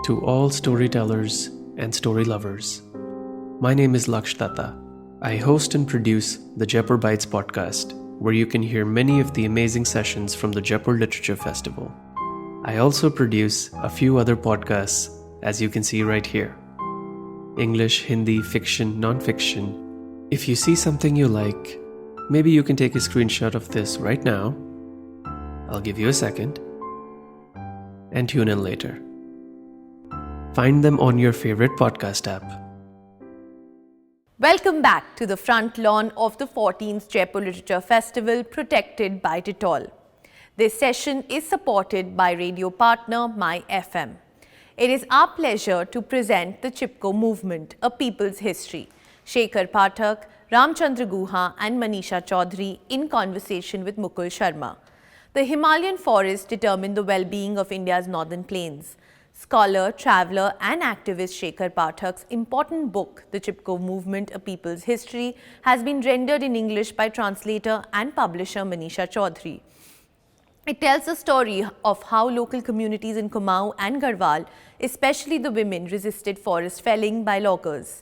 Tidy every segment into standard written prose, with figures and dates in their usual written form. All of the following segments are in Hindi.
To all storytellers and story lovers, my name is Laksh Datta. I host and produce the Jaipur Bites podcast, where you can hear many of the amazing sessions from the Jaipur Literature Festival. I also produce a few other podcasts, as you can see right here. English, Hindi, fiction, non-fiction. If you see something you like, maybe you can take a screenshot of this right now. I'll give you a second. And tune in later. Find them on your favorite podcast app. Welcome back to the front lawn of the 14th Jaipur Literature Festival, protected by Titol. This session is supported by radio partner MyFM. It is our pleasure to present the Chipko movement, a people's history. Shekhar Pathak, Ramchandra Guha and Manisha Chaudhary in conversation with Mukul Sharma. The Himalayan forests determine the well-being of India's northern plains. Scholar, traveller and activist Shekhar Pathak's important book, The Chipko Movement, A People's History, has been rendered in English by translator and publisher Manisha Chaudhary. It tells the story of how local communities in Kumaon and Garhwal, especially the women, resisted forest felling by loggers.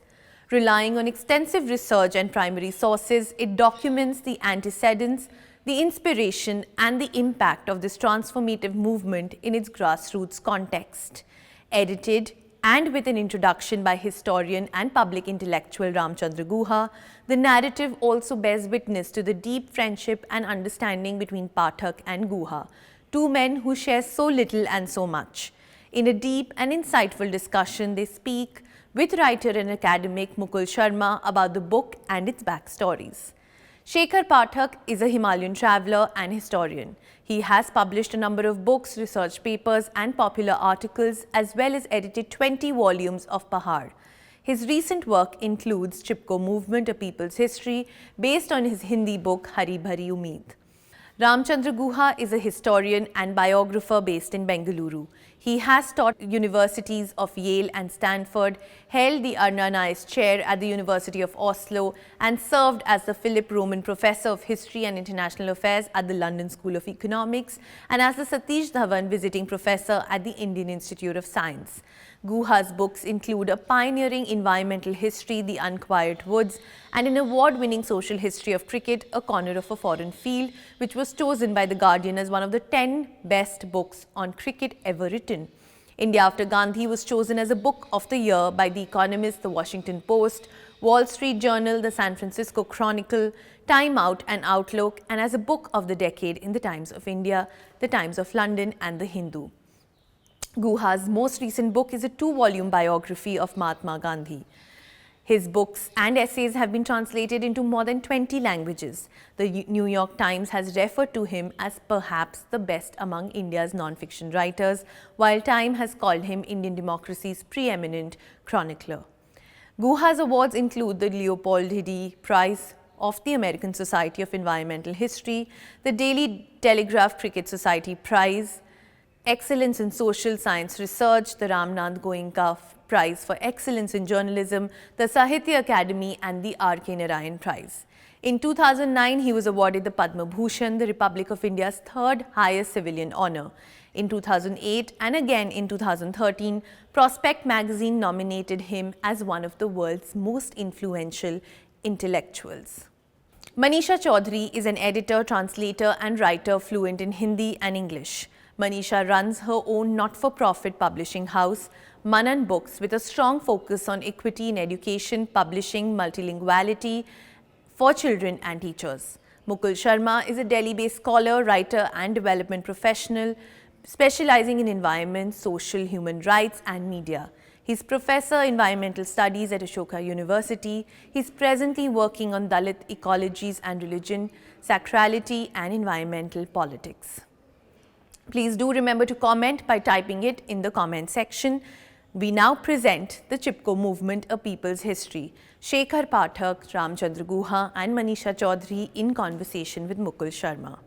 Relying on extensive research and primary sources, it documents the antecedents, the inspiration and the impact of this transformative movement in its grassroots context. Edited and with an introduction by historian and public intellectual Ramchandra Guha, the narrative also bears witness to the deep friendship and understanding between Pathak and Guha, two men who share so little and so much. In a deep and insightful discussion, they speak with writer and academic Mukul Sharma about the book and its backstories. Shekhar Pathak is a Himalayan traveller and historian. He has published a number of books, research papers and popular articles, as well as edited 20 volumes of Pahar. His recent work includes Chipko Movement, A People's History, based on his Hindi book Hari Bhari Umeed. Ramchandra Guha is a historian and biographer based in Bengaluru. He has taught universities of Yale and Stanford, held the Arna Anais Chair at the University of Oslo, and served as the Philip Roman Professor of History and International Affairs at the London School of Economics and as the Satish Dhawan Visiting Professor at the Indian Institute of Science. Guha's books include a pioneering environmental history, The Unquiet Woods, and an award-winning social history of cricket, A Corner of a Foreign Field, which was chosen by The Guardian as one of the 10 best books on cricket ever written. India After Gandhi was chosen as a book of the year by The Economist, The Washington Post, Wall Street Journal, The San Francisco Chronicle, Time Out and Outlook, and as a book of the decade in The Times of India, The Times of London and The Hindu. Guha's most recent book is a 2-volume biography of Mahatma Gandhi. His books and essays have been translated into more than 20 languages. The New York Times has referred to him as perhaps the best among India's non-fiction writers, while Time has called him Indian democracy's preeminent chronicler. Guha's awards include the Leopold Hiddy Prize of the American Society of Environmental History, the Daily Telegraph Cricket Society Prize, Excellence in Social Science Research, the Ramnath Goenka Prize for Excellence in Journalism, the Sahitya Academy and the R.K. Narayan Prize. In 2009, he was awarded the Padma Bhushan, the Republic of India's third highest civilian honour. In 2008 and again in 2013, Prospect magazine nominated him as one of the world's most influential intellectuals. Manisha Chaudhary is an editor, translator and writer fluent in Hindi and English. Manisha runs her own not-for-profit publishing house, Manan Books, with a strong focus on equity in education, publishing, multilinguality for children and teachers. Mukul Sharma is a Delhi-based scholar, writer and development professional, specializing in environment, social, human rights and media. He's Professor Environmental Studies at Ashoka University. He's presently working on Dalit ecologies and religion, sacrality and environmental politics. Please do remember to comment by typing it in the comment section. We now present the Chipko Movement, A People's History. Shekhar Pathak, Ramchandra Guha and Manisha Chaudhary in conversation with Mukul Sharma.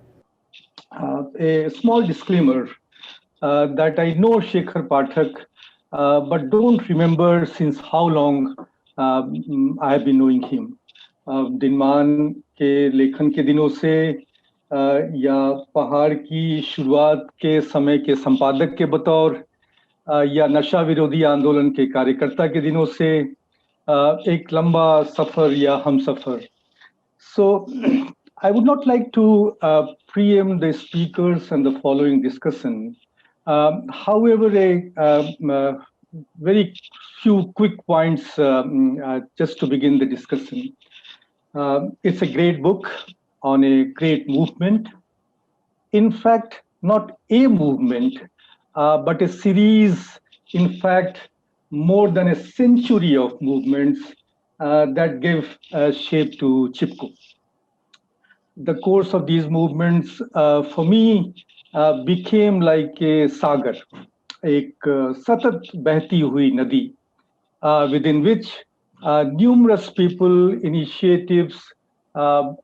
A small disclaimer that I know Shekhar Pathak, but don't remember since how long I have been knowing him. दिनमान के लेखन के दिनों से या पहाड़ की शुरुआत के समय के संपादक के बतौर या नशा विरोधी आंदोलन के कार्यकर्ता के दिनों से एक लंबा सफर या हम सफर. So I would not like to preempt the speakers and the following discussion. However, very few quick points just to begin the discussion. It's a great book on a great movement. In fact, not a movement, but a series, in fact, more than a century of movements that gave shape to CHIPCO. The course of these movements, for me, became like a sagar, एक सतत बहती हुई नदी, within which numerous people, initiatives,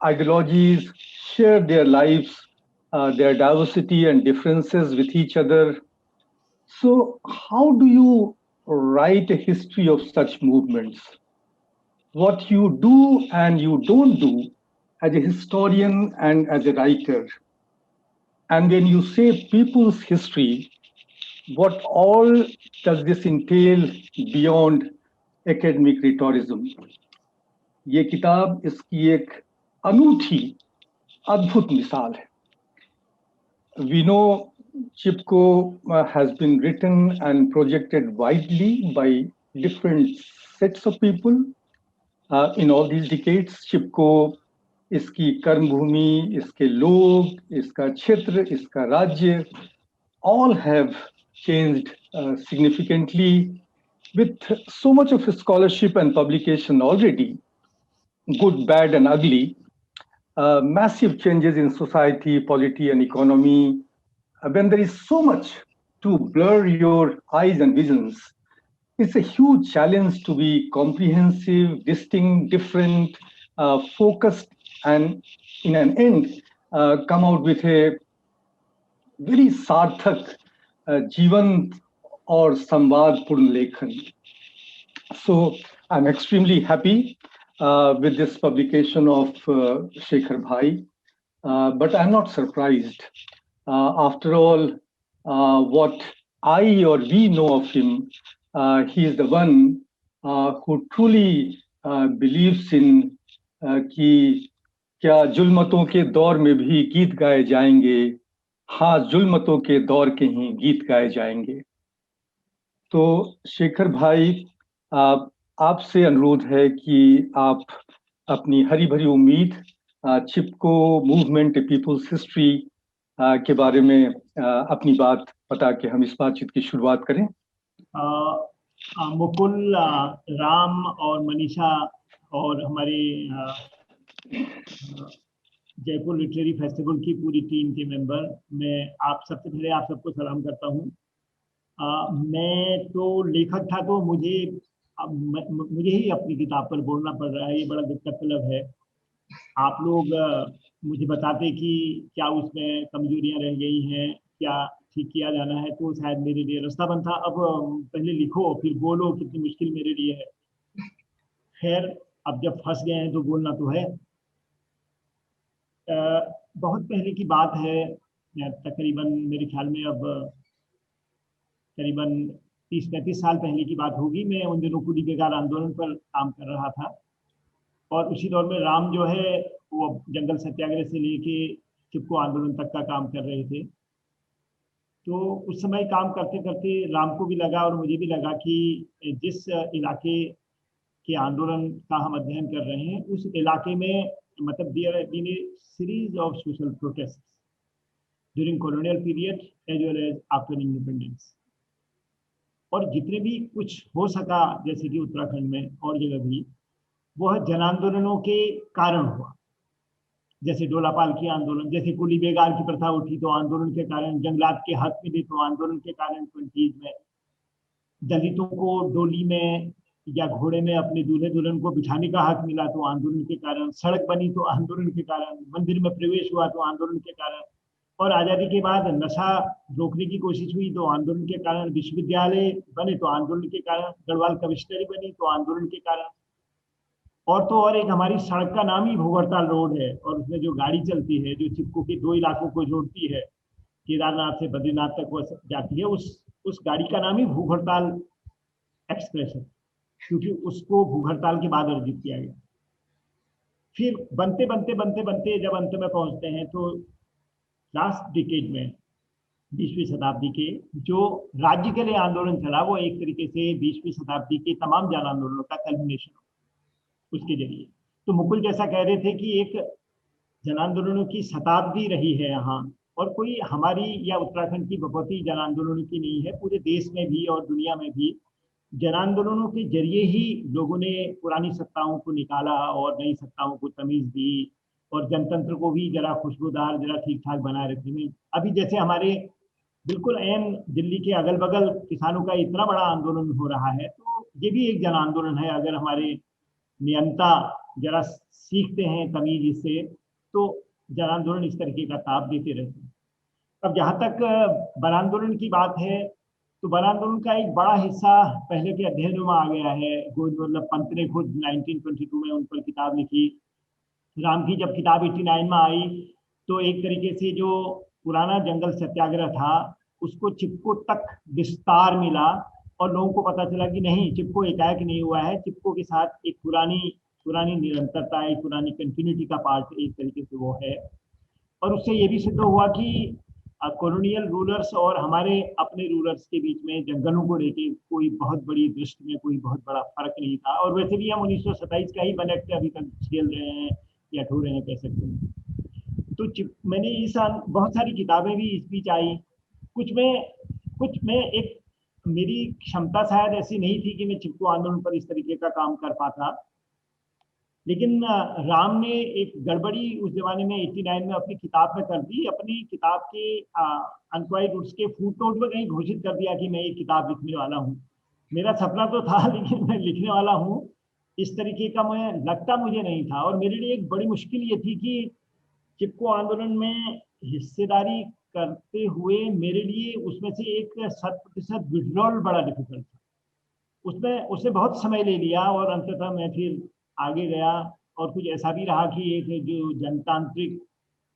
ideologies share their lives, their diversity and differences with each other. So how do you write a history of such movements? What you do and you don't do as a historian and as a writer. And when you say people's history, what all does this entail beyond academic rhetoricism? ये किताब इसकी एक अनूठी अद्भुत मिसाल है. We know CHIPCO has been written and projected widely by different sets of people in all these decades. CHIPCO, इसकी कर्मभूमि, इसके लोग, इसका क्षेत्र, इसका राज्य, all have changed significantly with so much of scholarship and publication already, good, bad, and ugly. Massive changes in society, polity, and economy. When there is so much to blur your eyes and visions, it's a huge challenge to be comprehensive, distinct, different, focused, and in an end, come out with a very sarthak, जीवंत और संवादपूर्ण लेखन. So I'm extremely happy with this publication of Shekhar Bhai, but I'm not surprised. After all, what I or we know of him, he is the one who truly believes in कि क्या जुल्मतों के दौर में भी गीत गाए जाएंगे, हाँ जुल्मतों के दौर के ही गीत गाए जाएंगे. तो शेखर भाई, आपसे अनुरोध है कि आप अपनी हरी भरी उम्मीद चिपको मूवमेंट पीपल्स हिस्ट्री के बारे में अपनी बात बता के हम इस बातचीत की शुरुआत करें. मुकुल, राम और मनीषा और हमारे जयपुर लिटरेरी फेस्टिवल की पूरी टीम के मेंबर, मैं आप सबसे पहले आप सबको सलाम करता हूँ. मैं तो लेखक था तो मुझे ही अपनी किताब पर बोलना पड़ रहा है. ये बड़ा दुख का तलब है. आप लोग मुझे बताते कि क्या उसमें कमजोरियां रह गई हैं, क्या ठीक किया जाना है, तो शायद मेरे लिए रास्ता बनता. अब पहले लिखो फिर बोलो, कितनी मुश्किल मेरे लिए है. खैर, अब जब फंस गए हैं तो बोलना तो है. बहुत पहले की बात है, तकरीबन मेरे ख्याल में अब करीबन 30-35 साल पहले की बात होगी. मैं उन दिनों कूली बेगार आंदोलन पर काम कर रहा था और उसी दौर में राम जो है वो जंगल सत्याग्रह से लेके चिपको आंदोलन तक का काम कर रहे थे. तो उस समय काम करते करते राम को भी लगा और मुझे भी लगा कि जिस इलाके के आंदोलन का हम अध्ययन कर रहे हैं उस इलाके में मतलब there have been a series of social protest during colonial period as well as after independence. और जितने भी कुछ हो सका, जैसे कि उत्तराखंड में और जगह भी, वह जन आंदोलनों के कारण हुआ. जैसे डोलापाल की आंदोलन, जैसे कुली बेगार की प्रथा उठी तो आंदोलन के कारण, जंगलात के हक मिले तो आंदोलन के कारण 20s में, दलितों को डोली में या घोड़े में अपने दूल्हे दुल्हन को बिठाने का हक मिला तो आंदोलन के कारण, सड़क बनी तो आंदोलन के कारण, मंदिर में प्रवेश हुआ तो आंदोलन के कारण, और आज़ादी के बाद नशा रोकने की कोशिश हुई तो आंदोलन के कारण, विश्वविद्यालय बने तो आंदोलन के कारण, गढ़वाल कमिश्नरी बनी तो आंदोलन के कारण. और तो और एक हमारी सड़क का नाम ही भूख हड़ताल रोड है, और उसमें जो गाड़ी चलती है जो चिपको के 2 इलाकों को जोड़ती है, केदारनाथ से बद्रीनाथ तक वो जाती है, उस गाड़ी का नाम ही भूख हड़ताल एक्सप्रेस है, क्योंकि उसको भूख हड़ताल के बाद अर्जित किया गया। फिर बनते बनते बनते बनते जब अंत में पहुंचते हैं तो लास्ट डिकेड में 20वीं शताब्दी के जो राज्य के लिए आंदोलन चला, वो एक तरीके से 20वीं शताब्दी के तमाम जन आंदोलनों का कल्मिनेशन उसके जरिए। तो मुकुल जैसा कह रहे थे कि एक जन आंदोलनों की शताब्दी रही है यहाँ, और कोई हमारी या उत्तराखंड की बपौती जन आंदोलनों की नहीं है, पूरे देश में भी और दुनिया में भी जन आंदोलनों के जरिए ही लोगों ने पुरानी सत्ताओं को निकाला और नई सत्ताओं को तमीज दी, और जनतंत्र को भी जरा खुशबूदार, जरा ठीक ठाक बनाए रखने में। अभी जैसे हमारे बिल्कुल एन दिल्ली के अगल बगल किसानों का इतना बड़ा आंदोलन हो रहा है, तो ये भी एक जन आंदोलन है। अगर हमारे नियंता जरा सीखते हैं तमीज इससे, तो जन आंदोलन इस तरीके का ताप देते रहते हैं। अब जहाँ तक वन आंदोलन की बात है, तो वन आंदोलन का एक बड़ा हिस्सा पहले के अध्ययन में आ गया है। गोविंद वल्लभ पंत ने खुद 1922 में उन पर किताब लिखी। राम की जब किताब 89 में आई, तो एक तरीके से जो पुराना जंगल सत्याग्रह था उसको चिपको तक विस्तार मिला, और लोगों को पता चला कि नहीं, चिपको एकाएक नहीं हुआ है, चिपको के साथ एक पुरानी निरंतरता, एक पुरानी कंटिन्यूटी का पार्ट एक तरीके से वो है। और उससे ये भी सिद्ध हुआ कि कॉलोनियल रूलर्स और हमारे अपने रूलर्स के बीच में जंगलों को लेके कोई बहुत बड़ी दृष्टि में कोई बहुत बड़ा फर्क नहीं था। और वैसे भी हम 1927 का ही वन एक्ट अभी तक झेल रहे हैं या ठो रहे हैं, कह सकते हैं। तो मैंने इस बहुत सारी किताबें भी इस बीच आई। कुछ में एक मेरी क्षमता शायद ऐसी नहीं थी कि मैं चिपको आंदोलन पर इस तरीके का काम कर पाता, लेकिन राम ने एक गड़बड़ी उस जमाने में 89 में अपनी किताब में कर दी। अपनी किताब के अनक्वाइड रूट्स के फुटनोट में कहीं घोषित कर दिया कि मैं ये किताब लिखने वाला हूँ। मेरा सपना तो था, लेकिन मैं लिखने वाला हूँ इस तरीके का मैं लगता मुझे नहीं था। और मेरे लिए एक बड़ी मुश्किल ये थी कि चिपको आंदोलन में हिस्सेदारी करते हुए मेरे लिए उसमें से एक 100% विड्रॉल बड़ा डिफिकल्ट था। उसने बहुत समय ले लिया, और अंततः मैं फिर आगे गया। और कुछ ऐसा भी रहा कि एक जो जनतांत्रिक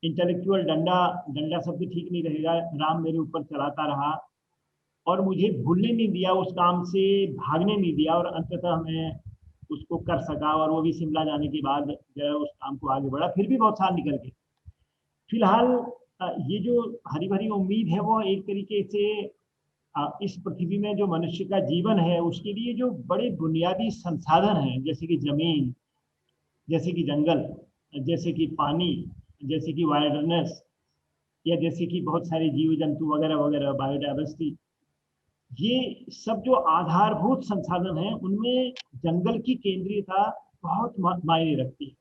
इंटेलेक्चुअल डंडा शब्द ठीक नहीं रहेगा, राम मेरे ऊपर चलाता रहा और मुझे भूलने नहीं दिया, उस काम से भागने नहीं दिया, और अंततः मैं उसको कर सका। और वो भी शिमला जाने के बाद जो है उस काम को आगे बढ़ा। फिर भी बहुत साल निकल गए। फिलहाल ये जो हरी भरी उम्मीद है, वो एक तरीके से इस पृथ्वी में जो मनुष्य का जीवन है उसके लिए जो बड़े बुनियादी संसाधन हैं, जैसे कि जमीन, जैसे कि जंगल, जैसे कि पानी, जैसे कि वाइल्डनेस, या जैसे कि बहुत सारे जीव जंतु वगैरह वगैरह, बायोडाइवर्सिटी, ये सब जो आधारभूत संसाधन हैं उनमें जंगल की केंद्रीयता बहुत मायने रखती है।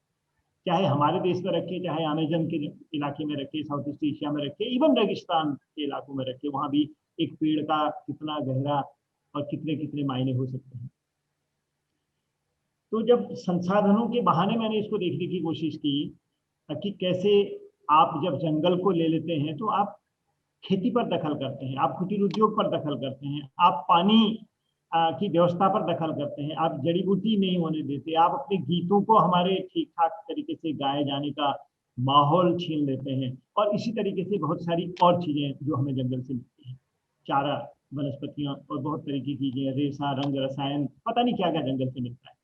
चाहे हमारे देश में रखे, चाहे अमेजन के इलाके में रखे, साउथ ईस्ट एशिया में रखे, इवन रेगिस्तान के इलाकों में रखे, वहां भी एक पेड़ का कितना गहरा और कितने कितने मायने हो सकते हैं। तो जब संसाधनों के बहाने मैंने इसको देखने की कोशिश की कि कैसे आप जब जंगल को ले लेते हैं तो आप खेती पर दखल करते हैं, आप कुटीर उद्योग पर दखल करते हैं, आप पानी की व्यवस्था पर दखल करते हैं, आप जड़ी बूटी नहीं होने देते, आप अपने गीतों को हमारे ठीक ठाक तरीके से गाए जाने का माहौल छीन लेते हैं। और इसी तरीके से बहुत सारी और चीजें जो हमें जंगल से मिलती हैं, चारा, वनस्पतियां और बहुत तरह की चीजें, रेशा, रंग, रसायन, पता नहीं क्या क्या जंगल से मिलता है।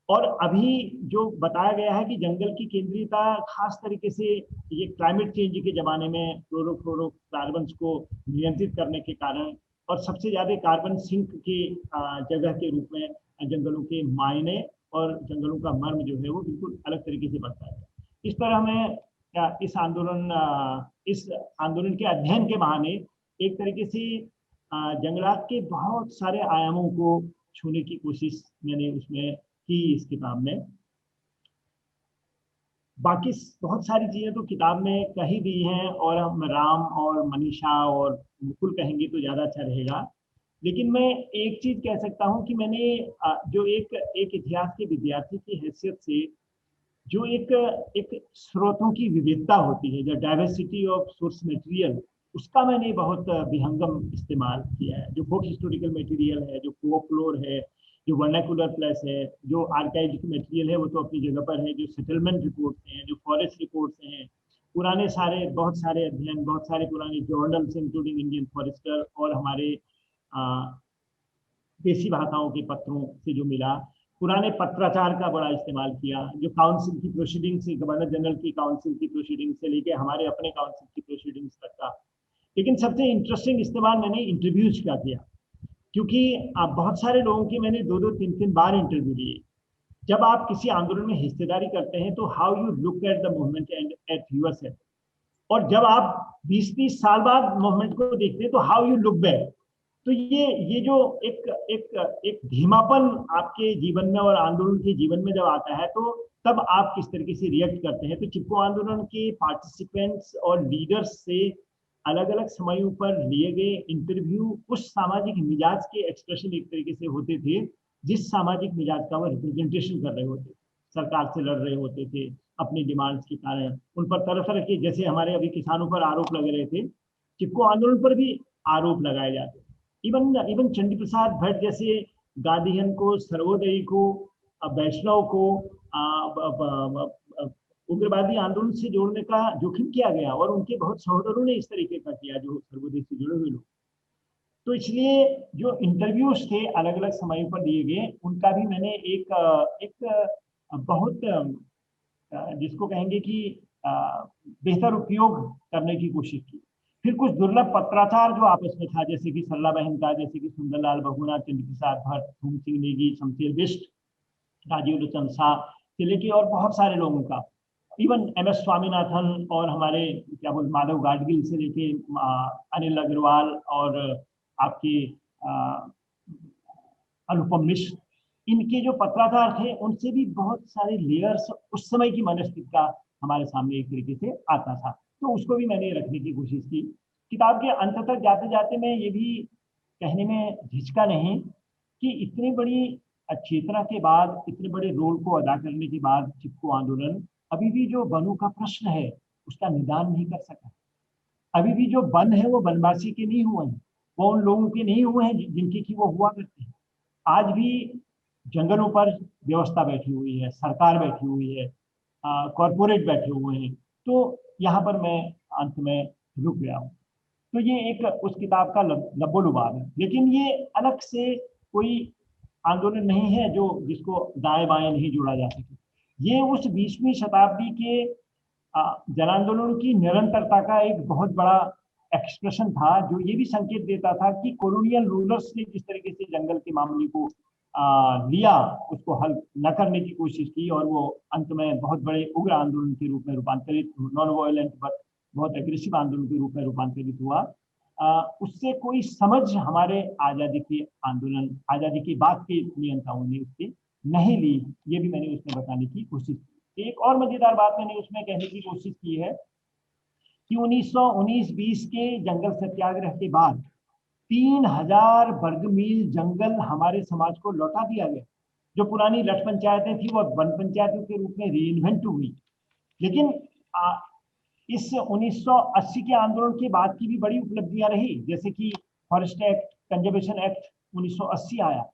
और अभी जो बताया गया है कि जंगल की केंद्रीयता खास तरीके से ये क्लाइमेट चेंज के जमाने में क्लोरोफ्लोरोकार्बन्स को नियंत्रित करने के कारण, और सबसे ज्यादा कार्बन सिंक के जगह के रूप में जंगलों के मायने और जंगलों का मर्म जो है वो बिल्कुल अलग तरीके से बढ़ता है। इस तरह हमें इस आंदोलन के अध्ययन के बहाने एक तरीके से जंगलात के बहुत सारे आयामों को छूने की कोशिश मैंने उसमें की इस किताब में। बाकी बहुत सारी चीजें तो किताब में कही दी हैं, और हम राम और मनीषा और मुकुल कहेंगे तो ज्यादा अच्छा रहेगा। लेकिन मैं एक चीज कह सकता हूं कि मैंने जो एक इतिहास के विद्यार्थी की हैसियत से जो एक स्रोतों की विविधता होती है, जो डाइवर्सिटी ऑफ सोर्स मटेरियल, उसका मैंने बहुत विहंगम इस्तेमाल किया है। जो फोक हिस्टोरिकल मटेरियल है, जो फोकलोर है, जो वर्नाकुलर प्लस है, जो आर्काइविक मटेरियल है वो तो अपनी जगह पर है, जो सेटलमेंट रिपोर्ट्स हैं, जो फॉरेस्ट रिपोर्ट्स हैं, पुराने सारे बहुत सारे अध्ययन, बहुत सारे पुराने जर्नल्स इंक्लूडिंग इंडियन फॉरेस्टर और हमारे देसी भाषाओं के पत्रों से जो मिला, पुराने पत्राचार का बड़ा इस्तेमाल किया, जो काउंसिल की प्रोसीडिंग से, गवर्नर जनरल की काउंसिल की प्रोसीडिंग से लेके हमारे अपने काउंसिल की प्रोसीडिंग्स तक का। लेकिन सबसे इंटरेस्टिंग इस्तेमाल मैंने इंटरव्यूज का किया, क्योंकि आप बहुत सारे लोगों की मैंने 2-2, 3-3 बार इंटरव्यू लिए। जब आप किसी आंदोलन में हिस्सेदारी करते हैं तो how you look at the movement and at yourself, और जब आप 20-30 साल बाद मूवमेंट को देखते हैं तो हाउ यू लुक बैक। तो ये जो एक धीमापन आपके जीवन में और आंदोलन के जीवन में जब आता है, तो तब आप किस तरीके से रिएक्ट करते हैं। तो चिपको आंदोलन के पार्टिसिपेंट्स और लीडर्स से अलग अलग समयों पर लिए गए इंटरव्यू उस सामाजिक मिजाज के एक्सप्रेशन एक तरीके से होते थे जिस सामाजिक मिजाज का वो रिप्रेजेंटेशन कर रहे होते, सरकार से लड़ रहे होते थे अपनी डिमांड्स के कारण। उन पर तरह तरह के, जैसे हमारे अभी किसानों पर आरोप लग रहे थे, चिपको आंदोलन पर भी आरोप लगाए जाते। इवन चंडी प्रसाद भट्ट जैसे गांधीयन को, सर्वोदयी को, वैष्णव को उग्रवादी आंदोलन से जोड़ने का जोखिम किया गया, और उनके बहुत सहोदरों ने इस तरीके का किया जो सर्वोदय से जुड़े हुए लोग। तो इसलिए जो इंटरव्यूज थे अलग अलग समयों पर दिए गए, उनका भी मैंने एक बहुत जिसको कहेंगे कि बेहतर उपयोग करने की कोशिश की। फिर कुछ दुर्लभ पत्राचार जो आपस में था, जैसे कि सरला बहन का, जैसे कि सुंदरलाल बहुगुणा, चंद्र प्रसाद भट्ट, थूम सिंह नेगी, शमशेर बिष्ट, राजीव लोचन शाह से लेके और बहुत सारे लोगों का, इवन MS स्वामीनाथन और हमारे क्या बोल माधव गाडगिल से लेके अनिल अग्रवाल और आपके अनुपम मिश्र, इनके जो पत्राचार थे उनसे भी बहुत सारे लेयर्स उस समय की मनस्थिति का हमारे सामने एक तरीके से आता था। तो उसको भी मैंने रखने की कोशिश की। किताब के अंत तक जाते जाते मैं ये भी कहने में झिझका नहीं कि इतनी बड़ी चेतना के बाद, इतने बड़े रोल को अदा करने के बाद चिपको आंदोलन अभी भी जो वनों का प्रश्न है उसका निदान नहीं कर सका। अभी भी जो वन है वो वनवासी के नहीं हुए हैं, वो उन लोगों के नहीं हुए हैं जिनके की वो हुआ करते हैं। आज भी जंगलों पर व्यवस्था बैठी हुई है, सरकार बैठी हुई है, कॉरपोरेट बैठे हुए हैं। तो यहाँ पर मैं अंत में रुक गया हूँ। तो ये एक उस किताब का लब्बो-लुबाब है, लेकिन ये अलग से कोई आंदोलन नहीं है जो जिसको दाएं बाएं नहीं जोड़ा जा सके। ये उस 20वीं शताब्दी के जन आंदोलनों की निरंतरता का एक बहुत बड़ा एक्सप्रेशन था, जो ये भी संकेत देता था कि कॉलोनियल रूलर्स ने जिस तरीके से जंगल के मामले को लिया, उसको हल न करने की कोशिश की, और वो अंत में बहुत बड़े उग्र आंदोलन के रूप में रूपांतरित, नॉन वायलेंट बट बहुत एग्रेसिव आंदोलन के रूप में रूपांतरित हुआ। उससे कोई समझ हमारे आज़ादी के आंदोलन, आज़ादी की बात के नियंताओं ने उससे नहीं ली, ये भी मैंने उसमें बताने की कोशिश की। एक और मजेदार बात मैंने उसमें कहने की कोशिश की है कि 1919-20 के जंगल सत्याग्रह के बाद 3000 वर्ग मील जंगल हमारे समाज को लौटा दिया गया। जो पुरानी रट पंचायतें थी वो वन पंचायतों के रूप में रीइन्वेंट हुई। लेकिन इस 1980 के आंदोलन के बाद की भी बड़ी उपलब्धियां रही, जैसे कि फॉरेस्ट एक्ट, कंजर्वेशन एक्ट 1980 आया,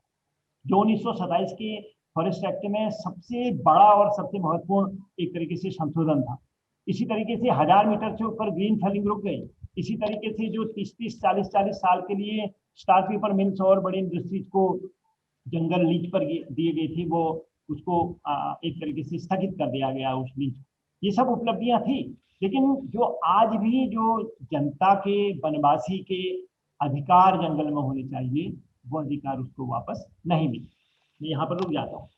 जो 1927 के फॉरेस्ट एक्ट में सबसे बड़ा और सबसे महत्वपूर्ण एक तरीके से संशोधन था। इसी तरीके से 1000 मीटर से ऊपर ग्रीन फेलिंग रुक गई। इसी तरीके से जो 30-30, 40-40 साल के लिए स्टार पेपर मिल्स और बड़ी इंडस्ट्रीज को जंगल लीज पर दिए गए थे, वो उसको एक तरीके से स्थगित कर दिया गया उस लीज। ये सब उपलब्धियां थी, लेकिन जो आज भी जो जनता के, वनवासी के अधिकार जंगल में होने चाहिए, वो अधिकार उसको वापस नहीं मिले। मैं यहाँ पर रुक जाता हूँ।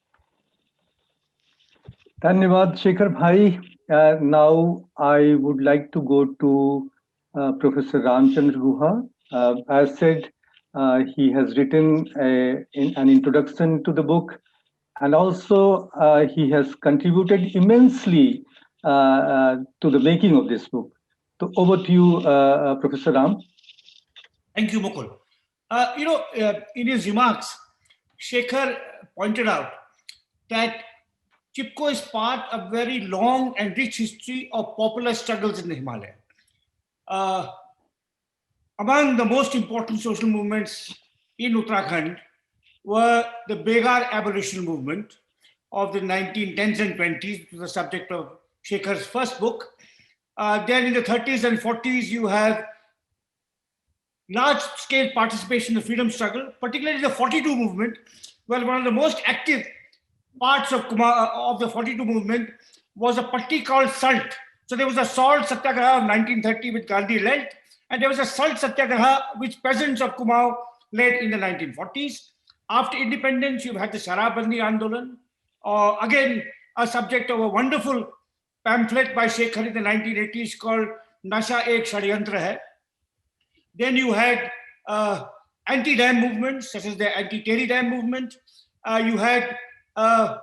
धन्यवाद शेखर भाई। Now I would like to go to Professor Ramchandra Guha. As said, he has written an introduction to the book, and also he has contributed immensely to the making of this book. So over to you, Professor Ram. Thank you, Mukul. In his remarks, Shekhar pointed out that Chipko is part of a very long and rich history of popular struggles in the Himalaya. Among the most important social movements in Uttarakhand were the Begar abolition movement of the 1910s and 20s, which was the subject of Shekhar's first book. Then in the 30s and 40s, you have large-scale participation in the freedom struggle, particularly the 42 movement. Well, one of the most active parts of the 42 movement was a party called SALT. So there was a salt satyagraha of 1930 which Gandhi led, and there was a salt satyagraha which peasants of Kumaon led in the 1940s. After independence, you've had the Sharabandi Andolan, again a subject of a wonderful pamphlet by Shekhar in the 1980s called Nasha Ek Shadyantra Hai. Then you had anti-dam movements, such as the anti-Tehri Dam movement. You had the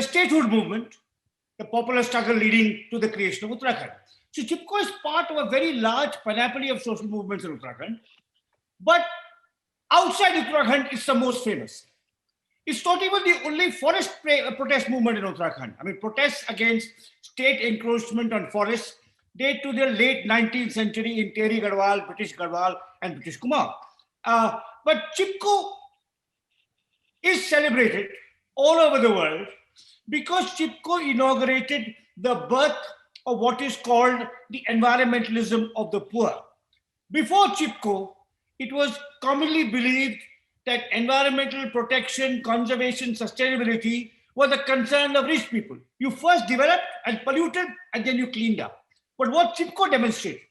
statehood movement, the popular struggle leading to the creation of Uttarakhand. So Chipko is part of a very large panoply of social movements in Uttarakhand. But outside Uttarakhand, it's the most famous. It's not even the only forest protest movement in Uttarakhand. I mean, protests against state encroachment on forests date to the late 19th century in Tehri Garhwal, British Garhwal, and British Kumaon. But Chipko is celebrated all over the world because Chipko inaugurated the birth of what is called the environmentalism of the poor. Before Chipko, it was commonly believed that environmental protection, conservation, sustainability was a concern of rich people. You first developed and polluted, and then you cleaned up. But what Chipko demonstrated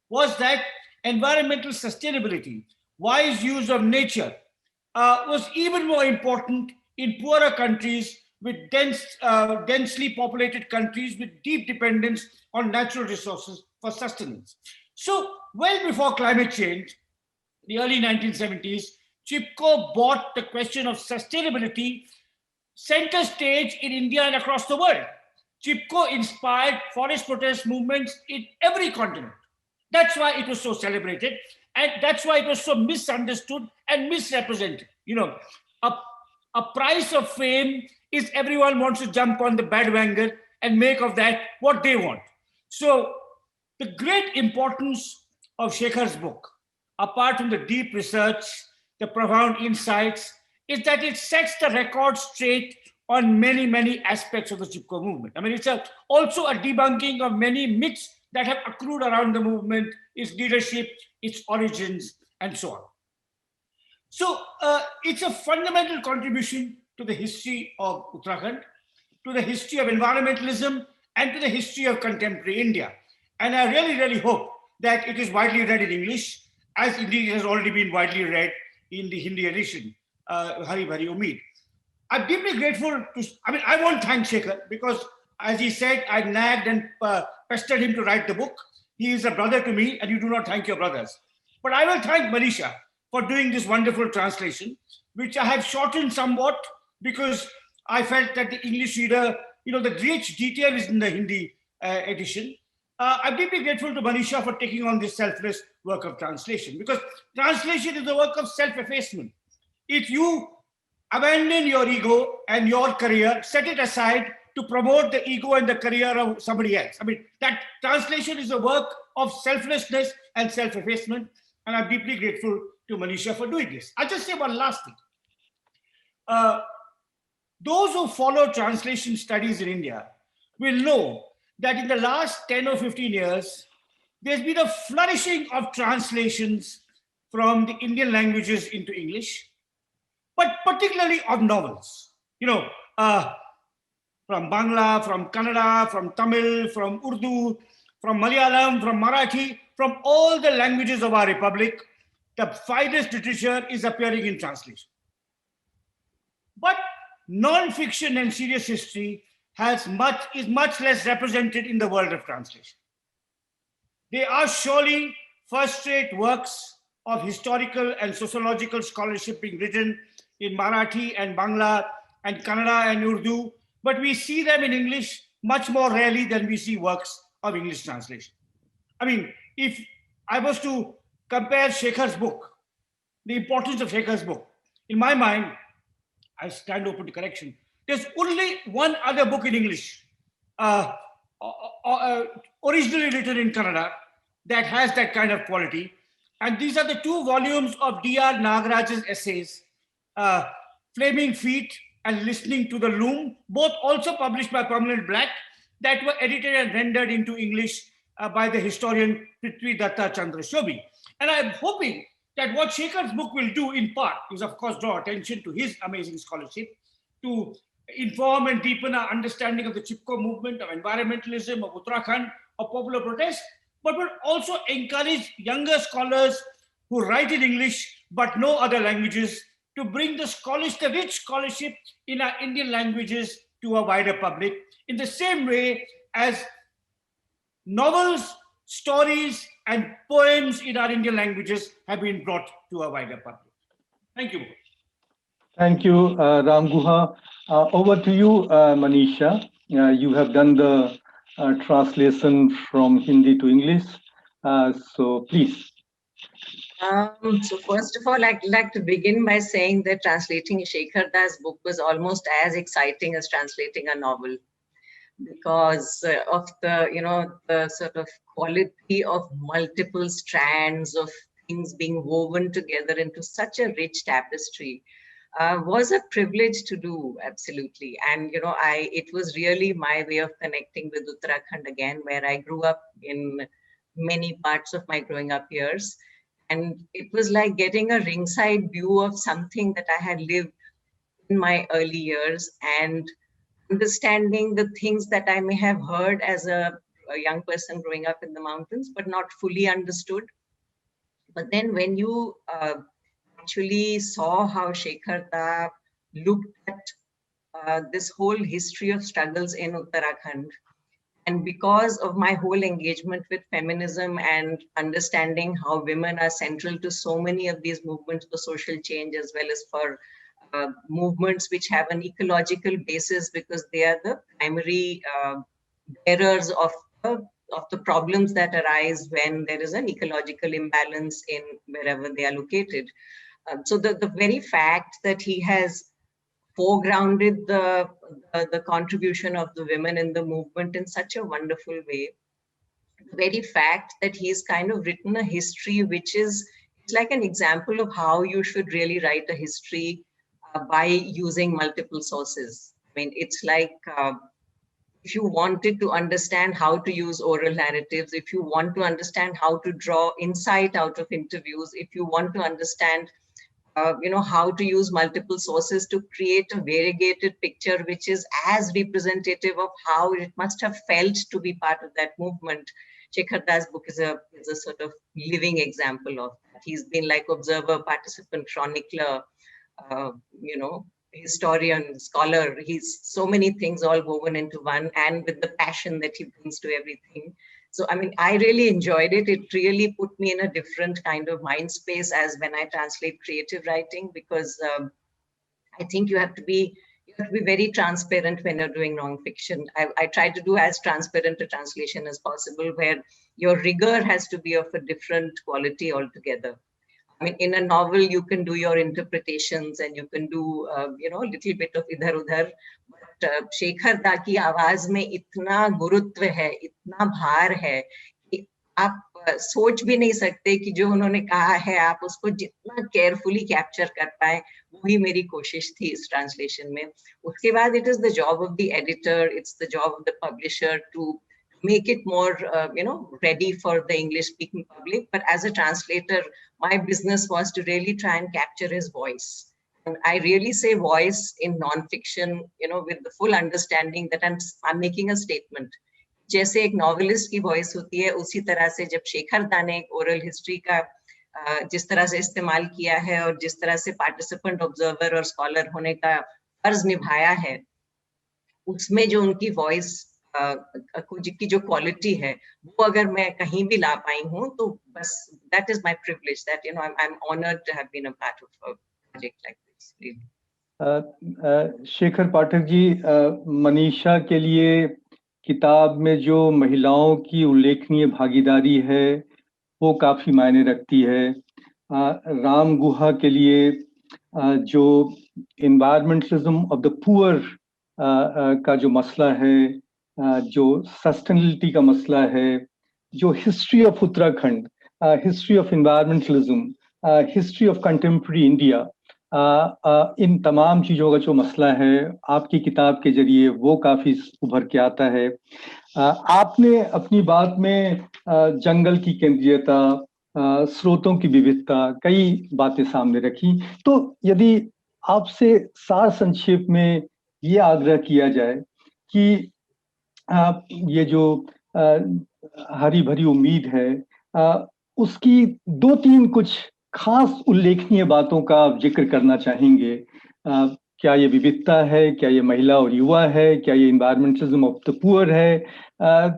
was that environmental sustainability, wise use of nature, was even more important in poorer countries with densely populated countries with deep dependence on natural resources for sustenance. So well before climate change, the early 1970s, Chipko brought the question of sustainability center stage in India and across the world. Chipko inspired forest protest movements in every continent. That's why it was so celebrated, and that's why it was so misunderstood and misrepresented. You know, a price of fame is everyone wants to jump on the bandwagon and make of that what they want. So the great importance of Shekhar's book, apart from the deep research, the profound insights, is that it sets the record straight on many, many aspects of the Chipko movement. I mean, it's also a debunking of many myths that have accrued around the movement, its leadership, its origins, and so on. So it's a fundamental contribution to the history of Uttarakhand, to the history of environmentalism, and to the history of contemporary India. And I really, really hope that it is widely read in English, as indeed it has already been widely read in the Hindi edition, Hari Bhari Umeed. I'm deeply grateful to, I won't thank Shekhar because, as he said, I nagged and pestered him to write the book. He is a brother to me, and you do not thank your brothers. But I will thank Manisha for doing this wonderful translation, which I have shortened somewhat because I felt that the English reader, the rich detail is in the Hindi edition. I'm deeply grateful to Manisha for taking on this selfless work of translation, because translation is a work of self-effacement. If you abandon your ego and your career, set it aside to promote the ego and the career of somebody else. I mean, that translation is a work of selflessness and self-effacement, and I'm deeply grateful to Manisha for doing this. I'll just say one last thing. Those who follow translation studies in India will know that in the last 10 or 15 years, there's been a flourishing of translations from the Indian languages into English, but particularly of novels. From Bangla, from Kannada, from Tamil, from Urdu, from Malayalam, from Marathi, from all the languages of our republic, the finest literature is appearing in translation. But non-fiction and serious history is much less represented in the world of translation. They are surely first-rate works of historical and sociological scholarship being written in Marathi and Bangla and Kannada and Urdu, but we see them in English much more rarely than we see works of English translation. I mean, if I was to compare Shekhar's book, the importance of Shekhar's book, in my mind, I stand open to correction. There's only one other book in English, originally written in Kannada, that has that kind of quality. And these are the 2 volumes of D.R. Nagaraj's essays, Flaming Feet and Listening to the Loom, both also published by Permanent Black, that were edited and rendered into English by the historian Prithvi Datta Chandra Shobi. And I'm hoping that what Shekhar's book will do in part is, of course, draw attention to his amazing scholarship, to inform and deepen our understanding of the Chipko movement, of environmentalism, of Uttarakhand, of popular protest, but will also encourage younger scholars who write in English but no other languages to bring the rich scholarship in our Indian languages to a wider public, in the same way as novels, stories, and poems in our Indian languages have been brought to a wider public. Thank you. Thank you, Ram Guha. Over to you, Manisha. You have done the translation from Hindi to English. So please. So first of all, I'd like to begin by saying that translating Shekhar Das' book was almost as exciting as translating a novel, because of the sort of quality of multiple strands of things being woven together into such a rich tapestry. Was a privilege to do, absolutely. And it was really my way of connecting with Uttarakhand again, where I grew up in many parts of my growing up years. And it was like getting a ringside view of something that I had lived in my early years, and understanding the things that I may have heard as a young person growing up in the mountains, but not fully understood. But then when you actually saw how Shekhar Da looked at this whole history of struggles in Uttarakhand, and because of my whole engagement with feminism and understanding how women are central to so many of these movements for social change, as well as for movements which have an ecological basis, because they are the primary bearers of the problems that arise when there is an ecological imbalance in wherever they are located. So the very fact that he has foregrounded the contribution of the women in the movement in such a wonderful way, the very fact that he's kind of written a history which is, it's like an example of how you should really write a history by using multiple sources. I mean, it's like if you wanted to understand how to use oral narratives, if you want to understand how to draw insight out of interviews, if you want to understand how to use multiple sources to create a variegated picture which is as representative of how it must have felt to be part of that movement. Shekhar Das' book is a sort of living example of that. He's been like observer, participant, chronicler, historian, scholar. He's so many things all woven into one, and with the passion that he brings to everything. So, I mean, I really enjoyed it. It really put me in a different kind of mind space as when I translate creative writing, because I think you have to be very transparent when you're doing nonfiction. I try to do as transparent a translation as possible, where your rigor has to be of a different quality altogether. I mean, in a novel, you can do your interpretations and you can do, a little bit of idhar udhar. But Shekhar Da की आवाज में इतना गुरुत्व है, इतना भार है कि आप सोच भी नहीं सकते कि जो उन्होंने कहा है आप उसको जितना केयरफुली कैप्चर कर पाए, वही मेरी कोशिश थी इस ट्रांसलेशन में. उसके बाद it is the job of the editor, it's the job of the publisher to make it more, ready for the English-speaking public. But as a translator, my business was to really try and capture his voice. And I really say voice in non-fiction, with the full understanding that I'm making a statement. जैसे एक novelist की voice होती है, उसी तरह से जब शेखर दा ने oral history का जिस तरह से इस्तेमाल किया है और जिस तरह से participant, observer और scholar होने का फर्ज निभाया है, उसमें जो उनकी voice की जो quality है, वो अगर मैं कहीं भी ला पाई हूँ, तो बस that is my privilege. That I'm honored to have been a part of a project like this. Shekhar Pathak ji, Manisha के लिए किताब में जो महिलाओं की उल्लेखनीय भागीदारी है वो काफी मायने रखती है. राम गुहा के लिए जो environmentalism of the poor का जो मसला है, जो सस्टेनेबिलिटी का मसला है, जो history of Uttarakhand, history of environmentalism, history of contemporary India, इन तमाम चीज़ों का जो मसला है आपकी किताब के जरिए वो काफ़ी उभर के आता है। आपने अपनी बात में जंगल की केंद्रीयता, स्रोतों की विविधता, कई बातें सामने रखी। तो यदि आपसे सार संक्षेप में ये आग्रह किया जाए कि ये जो हरी भरी उम्मीद है, उसकी 2-3 कुछ खास उल्लेखनीय बातों का आप जिक्र करना चाहेंगे। क्या ये विविधता है, क्या ये महिला और युवा है, क्या ये एनवायरमेंटलिज्म ऑफ द पुअर है?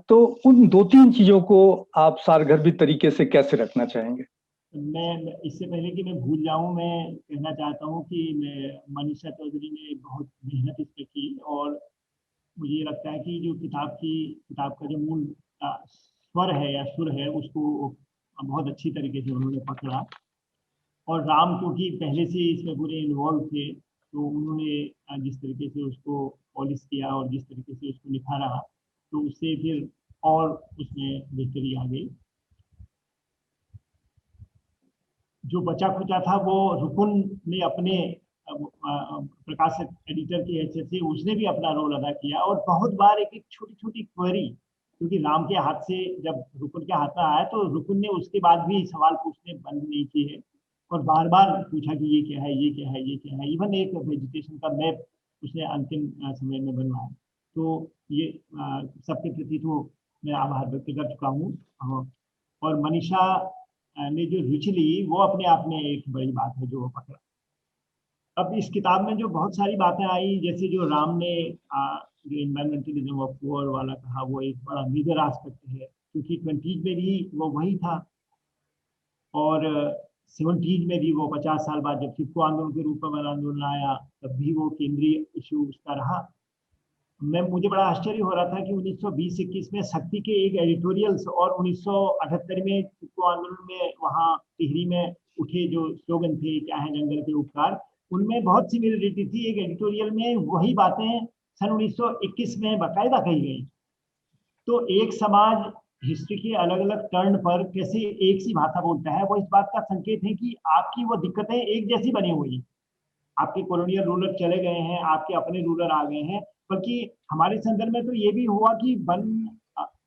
तो उन 2-3 चीजों को आप सारगर्भित तरीके से कैसे रखना चाहेंगे? मैं इससे पहले कि मैं भूल जाऊं, मैं कहना चाहता हूं कि मैं मनीषा चौधरी ने बहुत मेहनत इस पे की, और मुझे लगता है कि जो किताब का जो मूल स्वर है या सुर है उसको बहुत अच्छी तरीके से उन्होंने पकड़ा। और राम क्योंकि पहले से इसमें पूरे इन्वॉल्व थे, तो उन्होंने जिस तरीके से उसको पॉलिश किया और जिस तरीके से उसको निखारा, तो उससे फिर और उसमें बेहतरी आ गई। जो बचा खुचा था वो रुकुन ने अपने प्रकाशक एडिटर की हैसियत से उसने भी अपना रोल अदा किया, और बहुत बार एक एक छोटी छोटी क्वेरी, क्योंकि राम के हाथ से जब रुकुन के हाथ में आया तो रुकुन ने उसके बाद भी सवाल पूछने बंद नहीं किए, और बार बार पूछा कि ये क्या है, ये क्या है, ये क्या है। इवन एक वेजिटेशन का मैप उसने अंतिम समय में बनवाया। तो ये सबके प्रति तो मैं आभार व्यक्त कर चुका हूँ। और मनीषा ने जो रुचि ली वो अपने आप में एक बड़ी बात है जो वो पकड़ा। अब इस किताब में जो बहुत सारी बातें आई, जैसे जो राम ने जो इन्वायरमेंटलिज्म ऑफ पुअर वाला कहा, वो एक बड़ा मेजर एस्पेक्ट है, क्योंकि 20s में भी वो वही था, और 70s में भी वो 50 साल बाद जब चिपको आंदोलन के रूप में आंदोलन आया तब भी वो केंद्रीय इशू उसका रहा। मुझे बड़ा आश्चर्य हो रहा था कि 1920-21 में शक्ति के एक एडिटोरियल्स और 1978 में चिपको आंदोलन में वहाँ टिहरी में उठे जो स्लोगन थे, क्या है जंगल के उपकार, उनमें बहुत सिमिलरिटी थी। एक एडिटोरियल में वही बातें सन 1921 में बाकायदा कही गई। तो एक समाज हिस्ट्री के अलग अलग टर्न पर कैसे एक सी भाषा बोलता है, वो इस बात का संकेत है कि आपकी वो दिक्कतें एक जैसी बनी हुई। आपके कॉलोनियल रूलर चले गए हैं, आपके अपने रूलर आ गए हैं, बल्कि हमारे संदर्भ में तो ये भी हुआ कि वन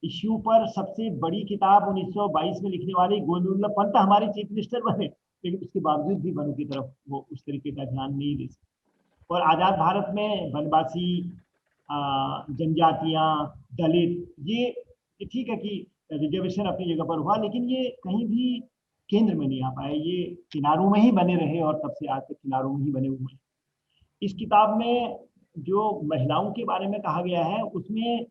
इश्यू पर सबसे बड़ी किताब 1922 में लिखने वाले गोविंद पंत हमारे चीफ मिनिस्टर बने, लेकिन उसके बावजूद भी वनों की तरफ वो उस तरीके का ध्यान नहीं दे सकते। और आजाद भारत में वनवासी, जनजातियां, दलित, ये ठीक है कि रिजर्वेशन अपनी जगह पर हुआ, लेकिन ये कहीं भी केंद्र में नहीं आ पाए, ये किनारों में ही बने रहे, और तब से आज तक किनारों में ही बने हुए हैं। इस किताब में जो महिलाओं के बारे में कहा गया है उसमें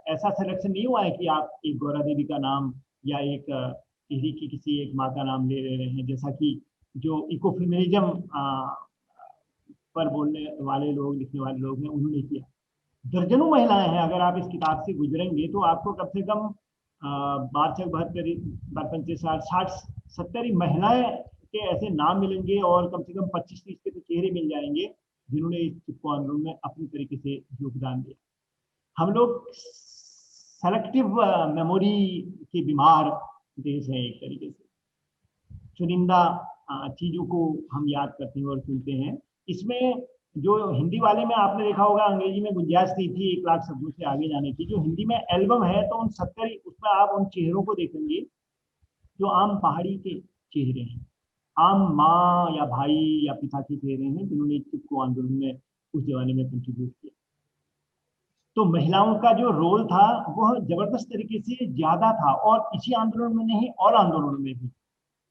ऐसा सिलेक्शन नहीं हुआ है कि आप एक गौरा देवी का नाम या एक टिहरी की किसी एक माँ का नाम ले रहे हैं, जैसा कि जो इकोफेमिनिज्म पर बोलने वाले लोग, लिखने वाले लोग हैं, उन्होंने किया। दर्जनों महिलाएं हैं, अगर आप इस किताब से गुजरेंगे तो आपको कम से कम 60-70 महिलाएं के ऐसे नाम मिलेंगे, और कम से कम 25-30 के तो चेहरे मिल जाएंगे जिन्होंने इस चिपको आंदोलन में अपनी तरीके से योगदान दिया। हम लोग सेलेक्टिव मेमोरी के बीमार देश है, एक तरीके से चुनिंदा चीजों को हम याद करते हैं और सुनते हैं। इसमें जो हिंदी वाले में आपने देखा होगा, अंग्रेजी में गुंजाइश नहीं थी 1 लाख शब्दों से आगे जाने की। जो हिंदी में एल्बम है तो उन 70 उसमें आप उन चेहरों को देखेंगे जो आम पहाड़ी के चेहरे हैं, आम माँ या भाई या पिता के चेहरे हैं जिन्होंने चिपको आंदोलन में उस जमाने में कंट्रीब्यूट किया। तो महिलाओं का जो रोल था वह जबरदस्त तरीके से ज्यादा था, और इसी आंदोलन में नहीं और आंदोलन में भी,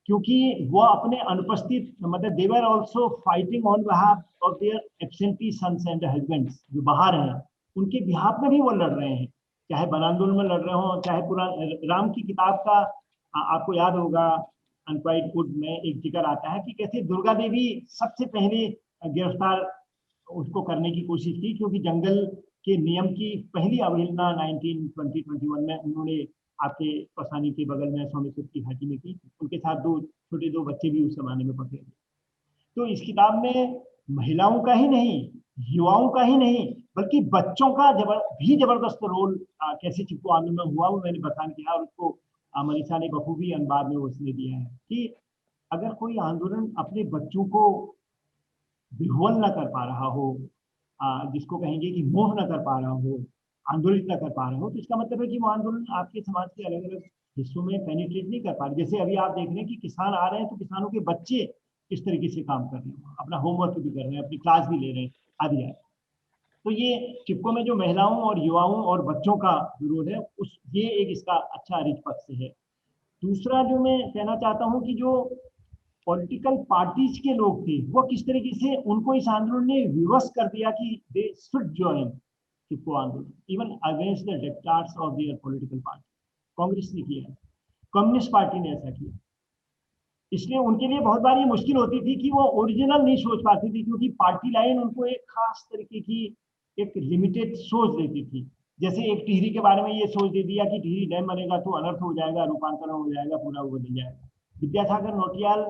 क्योंकि वो अपने अनुपस्थित, मतलब they were also fighting on behalf of their absentee sons and husbands, जो बाहर हैं उनके बिहाफ में भी वो लड़ रहे हैं, चाहे वन आंदोलन में लड़ रहे हो, चाहे पुराना राम की किताब का आपको याद होगा अनक्वाइट वुड में एक जिक्र आता है कि कैसे दुर्गा देवी सबसे पहले गिरफ्तार उसको करने की कोशिश की, क्योंकि जंगल के नियम की पहली अवहेलना 1920-21 में उन्होंने आपके पसानी के बगल में सोमेश्वर की घाटी में की। उनके साथ दो बच्चे भी उस जमाने में पकड़े गए। तो इस किताब में महिलाओं का ही नहीं, युवाओं का ही नहीं, बल्कि बच्चों का भी जबरदस्त रोल कैसे चिपको आंदोलन में हुआ वो मैंने बयान किया, और उसको मनीषा ने बखूबी अंदाज में उसने दिया है कि अगर कोई आंदोलन अपने बच्चों को विह्वल न कर पा रहा हो, जिसको कहेंगे कि मोह न कर पा रहा हो, आंदोलित न कर पा रहा हो, तो इसका मतलब है कि वो आंदोलन आपके समाज के अलग अलग हिस्सों में पेनिट्रेट नहीं कर पा रहे। जैसे अभी आप देख रहे हैं कि किसान आ रहे हैं तो किसानों के बच्चे किस तरीके से काम कर रहे हैं, अपना होमवर्क भी कर रहे हैं, अपनी क्लास भी ले रहे हैं आदि आदि। तो ये चिपको में जो महिलाओं और युवाओं और बच्चों का विरोध है, उस ये एक इसका अच्छा रिच पक्ष है। दूसरा जो मैं कहना चाहता हूँ कि जो पॉलिटिकल पार्टीज के लोग थे वो किस तरीके से उनको इस आंदोलन ने विवश कर दिया कि दे शुड जॉइन चिपको आंदोलन even against the dictates of their political party. Congress ने किया, कम्युनिस्ट पार्टी ने ऐसा किया। इसलिए उनके लिए बहुत बार ये मुश्किल होती थी कि वो ओरिजिनल नहीं सोच पाती थी, क्योंकि पार्टी लाइन उनको एक खास तरीके की एक लिमिटेड सोच देती थी। जैसे एक टिहरी के बारे में ये सोच दे दिया कि टिहरी डैम बनेगा तो अनर्थ हो जाएगा, रूपांतरण हो जाएगा, पूरा वो बदल जाएगा। विद्यासागर नौटियाल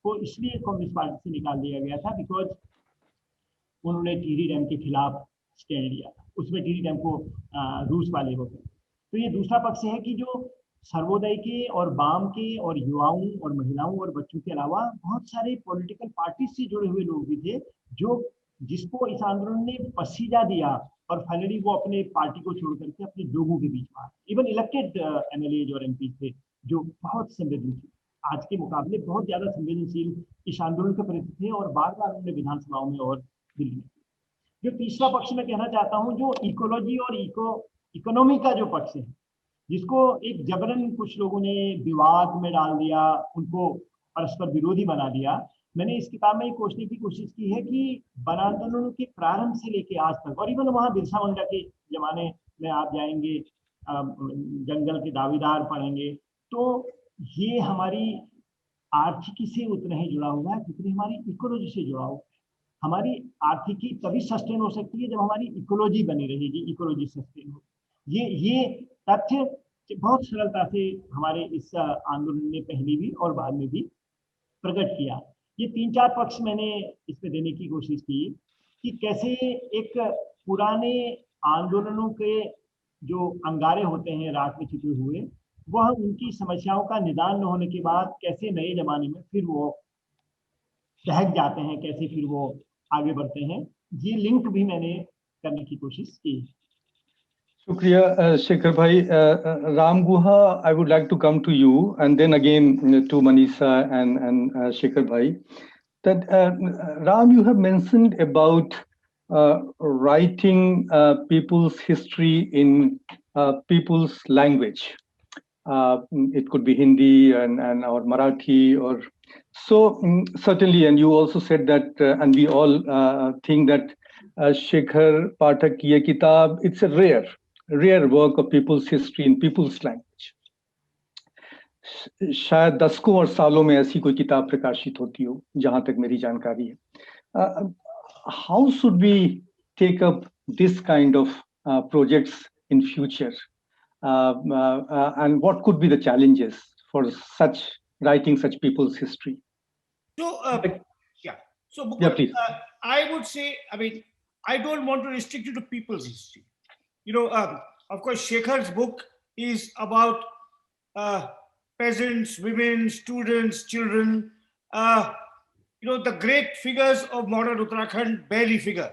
को इसलिए कम्युनिस्ट पार्टी से निकाल दिया गया था बिकॉज उन्होंने टिहरी डैम के खिलाफ स्टैंड लिया था। उसमें टिहरी डैम को रूस वाले हो गए। तो ये दूसरा पक्ष है कि जो सर्वोदय के और वाम के और युवाओं और महिलाओं और बच्चों के अलावा बहुत सारे पॉलिटिकल पार्टी से जुड़े हुए लोग भी थे जो जिसको इस आंदोलन ने पसीजा दिया और फाइनली वो अपने पार्टी को छोड़ करके अपने लोगों के बीच में। इवन इलेक्टेड एमएलए और एमपी थे जो बहुत संवेदनशील, आज के मुकाबले बहुत ज्यादा संवेदनशील इस आंदोलन के प्रति थे और बार बार उन्होंने विधानसभाओं में और दिल्ली में। जो तीसरा पक्ष मैं कहना चाहता हूँ, जो इकोलॉजी और इकोनॉमी का जो पक्ष है, जिसको एक जबरन कुछ लोगों ने विवाद में डाल दिया, उनको परस्पर विरोधी बना दिया। मैंने इस किताब में कोशिश की है कि वन आंदोलनों के प्रारंभ से लेके आज तक, और इवन वहाँ बिरसा मुंडा के जमाने में आप जाएंगे, जंगल के दावेदार पढ़ेंगे, तो ये हमारी आर्थिकी से उतना ही जुड़ा हुआ है जितनी हमारी इकोलॉजी से जुड़ा हुआ है। हमारी आर्थिकी तभी सस्टेन हो सकती है जब हमारी इकोलॉजी बनी रहेगी, इकोलॉजी सस्टेन हो। ये तथ्य बहुत सरलता से हमारे इस आंदोलन ने पहले भी और बाद में भी प्रकट किया। ये 3-4 पक्ष मैंने इसमें देने की कोशिश की कि कैसे एक पुराने आंदोलनों के जो अंगारे होते हैं रात में छिपे हुए, वह उनकी समस्याओं का निदान न होने के बाद कैसे नए जमाने में फिर वो दहक जाते हैं, कैसे फिर वो आगे बढ़ते हैं। ये लिंक भी मैंने करने की कोशिश की। Shukriya, Shekhar Bhai. Ram Guha, I would like to come to you, and then again to Manisha and Shekhar Bhai. That Ram, you have mentioned about writing people's history in people's language. It could be Hindi and or Marathi, or so certainly. And you also said that, and we all think that Shekhar Pathak ki ye kitab, it's a rare work of people's history in people's language. शायद दशकों और सालों में ऐसी कोई किताब प्रकाशित होती हो, जहां तक मेरी जानकारी है। How should we take up this kind of projects in future, and what could be the challenges for such writing such people's history? So yeah, so Mukul, Yeah, please. I would say, I mean, I don't want to restrict it to people's history. You know, of course, Shekhar's book is about peasants, women, students, children. You know, the great figures of modern Uttarakhand barely figure.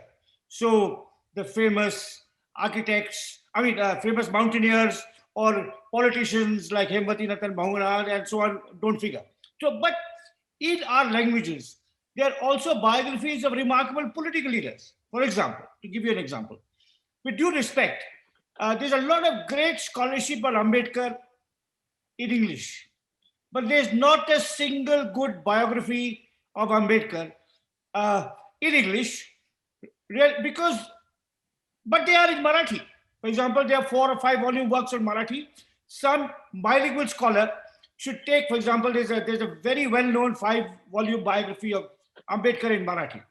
So the famous architects, I mean, famous mountaineers or politicians like Hemwati Nathan Bhangara and so on don't figure. So, but in our languages, there are also biographies of remarkable political leaders. For example, to give you an example, with due respect, there's a lot of great scholarship on Ambedkar in English, but there's not a single good biography of Ambedkar in English, but they are in Marathi. For example, there are 4 or 5 volume works on Marathi. Some bilingual scholar should take, for example, there's a very well-known 5-volume biography of Ambedkar in Marathi.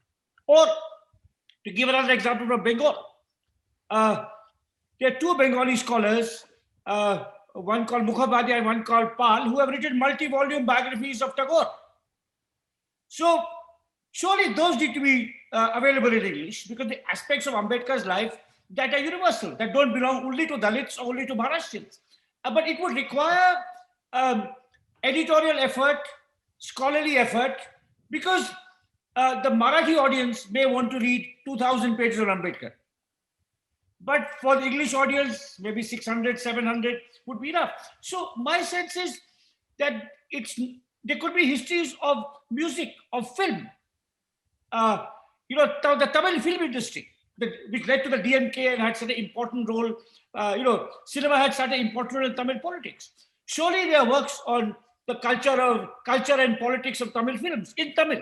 Or to give another example from Bengal, there are 2 Bengali scholars, one called Mukhopadhyay and one called Pal, who have written multi-volume biographies of Tagore. So surely those need to be available in English, because the aspects of Ambedkar's life that are universal, that don't belong only to Dalits or only to Maharashtrians. But it would require editorial effort, scholarly effort, because the Marathi audience may want to read 2,000 pages of Ambedkar. But for the English audience, maybe 600, 700 would be enough. So my sense is that there could be histories of music, of film, the Tamil film industry, which led to the DMK and had such an important role. Cinema had such an important role in Tamil politics. Surely there are works on the culture and politics of Tamil films in Tamil,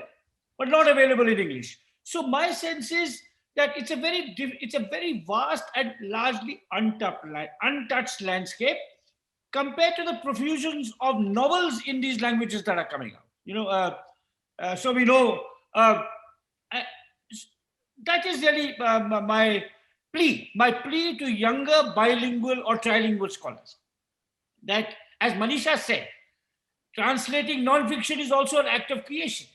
but not available in English. So my sense is that it's a very vast and largely untouched landscape compared to the profusions of novels in these languages that are coming out. So we know that is really my plea to younger bilingual or trilingual scholars. That, as Manisha said, translating non-fiction is also an act of creation.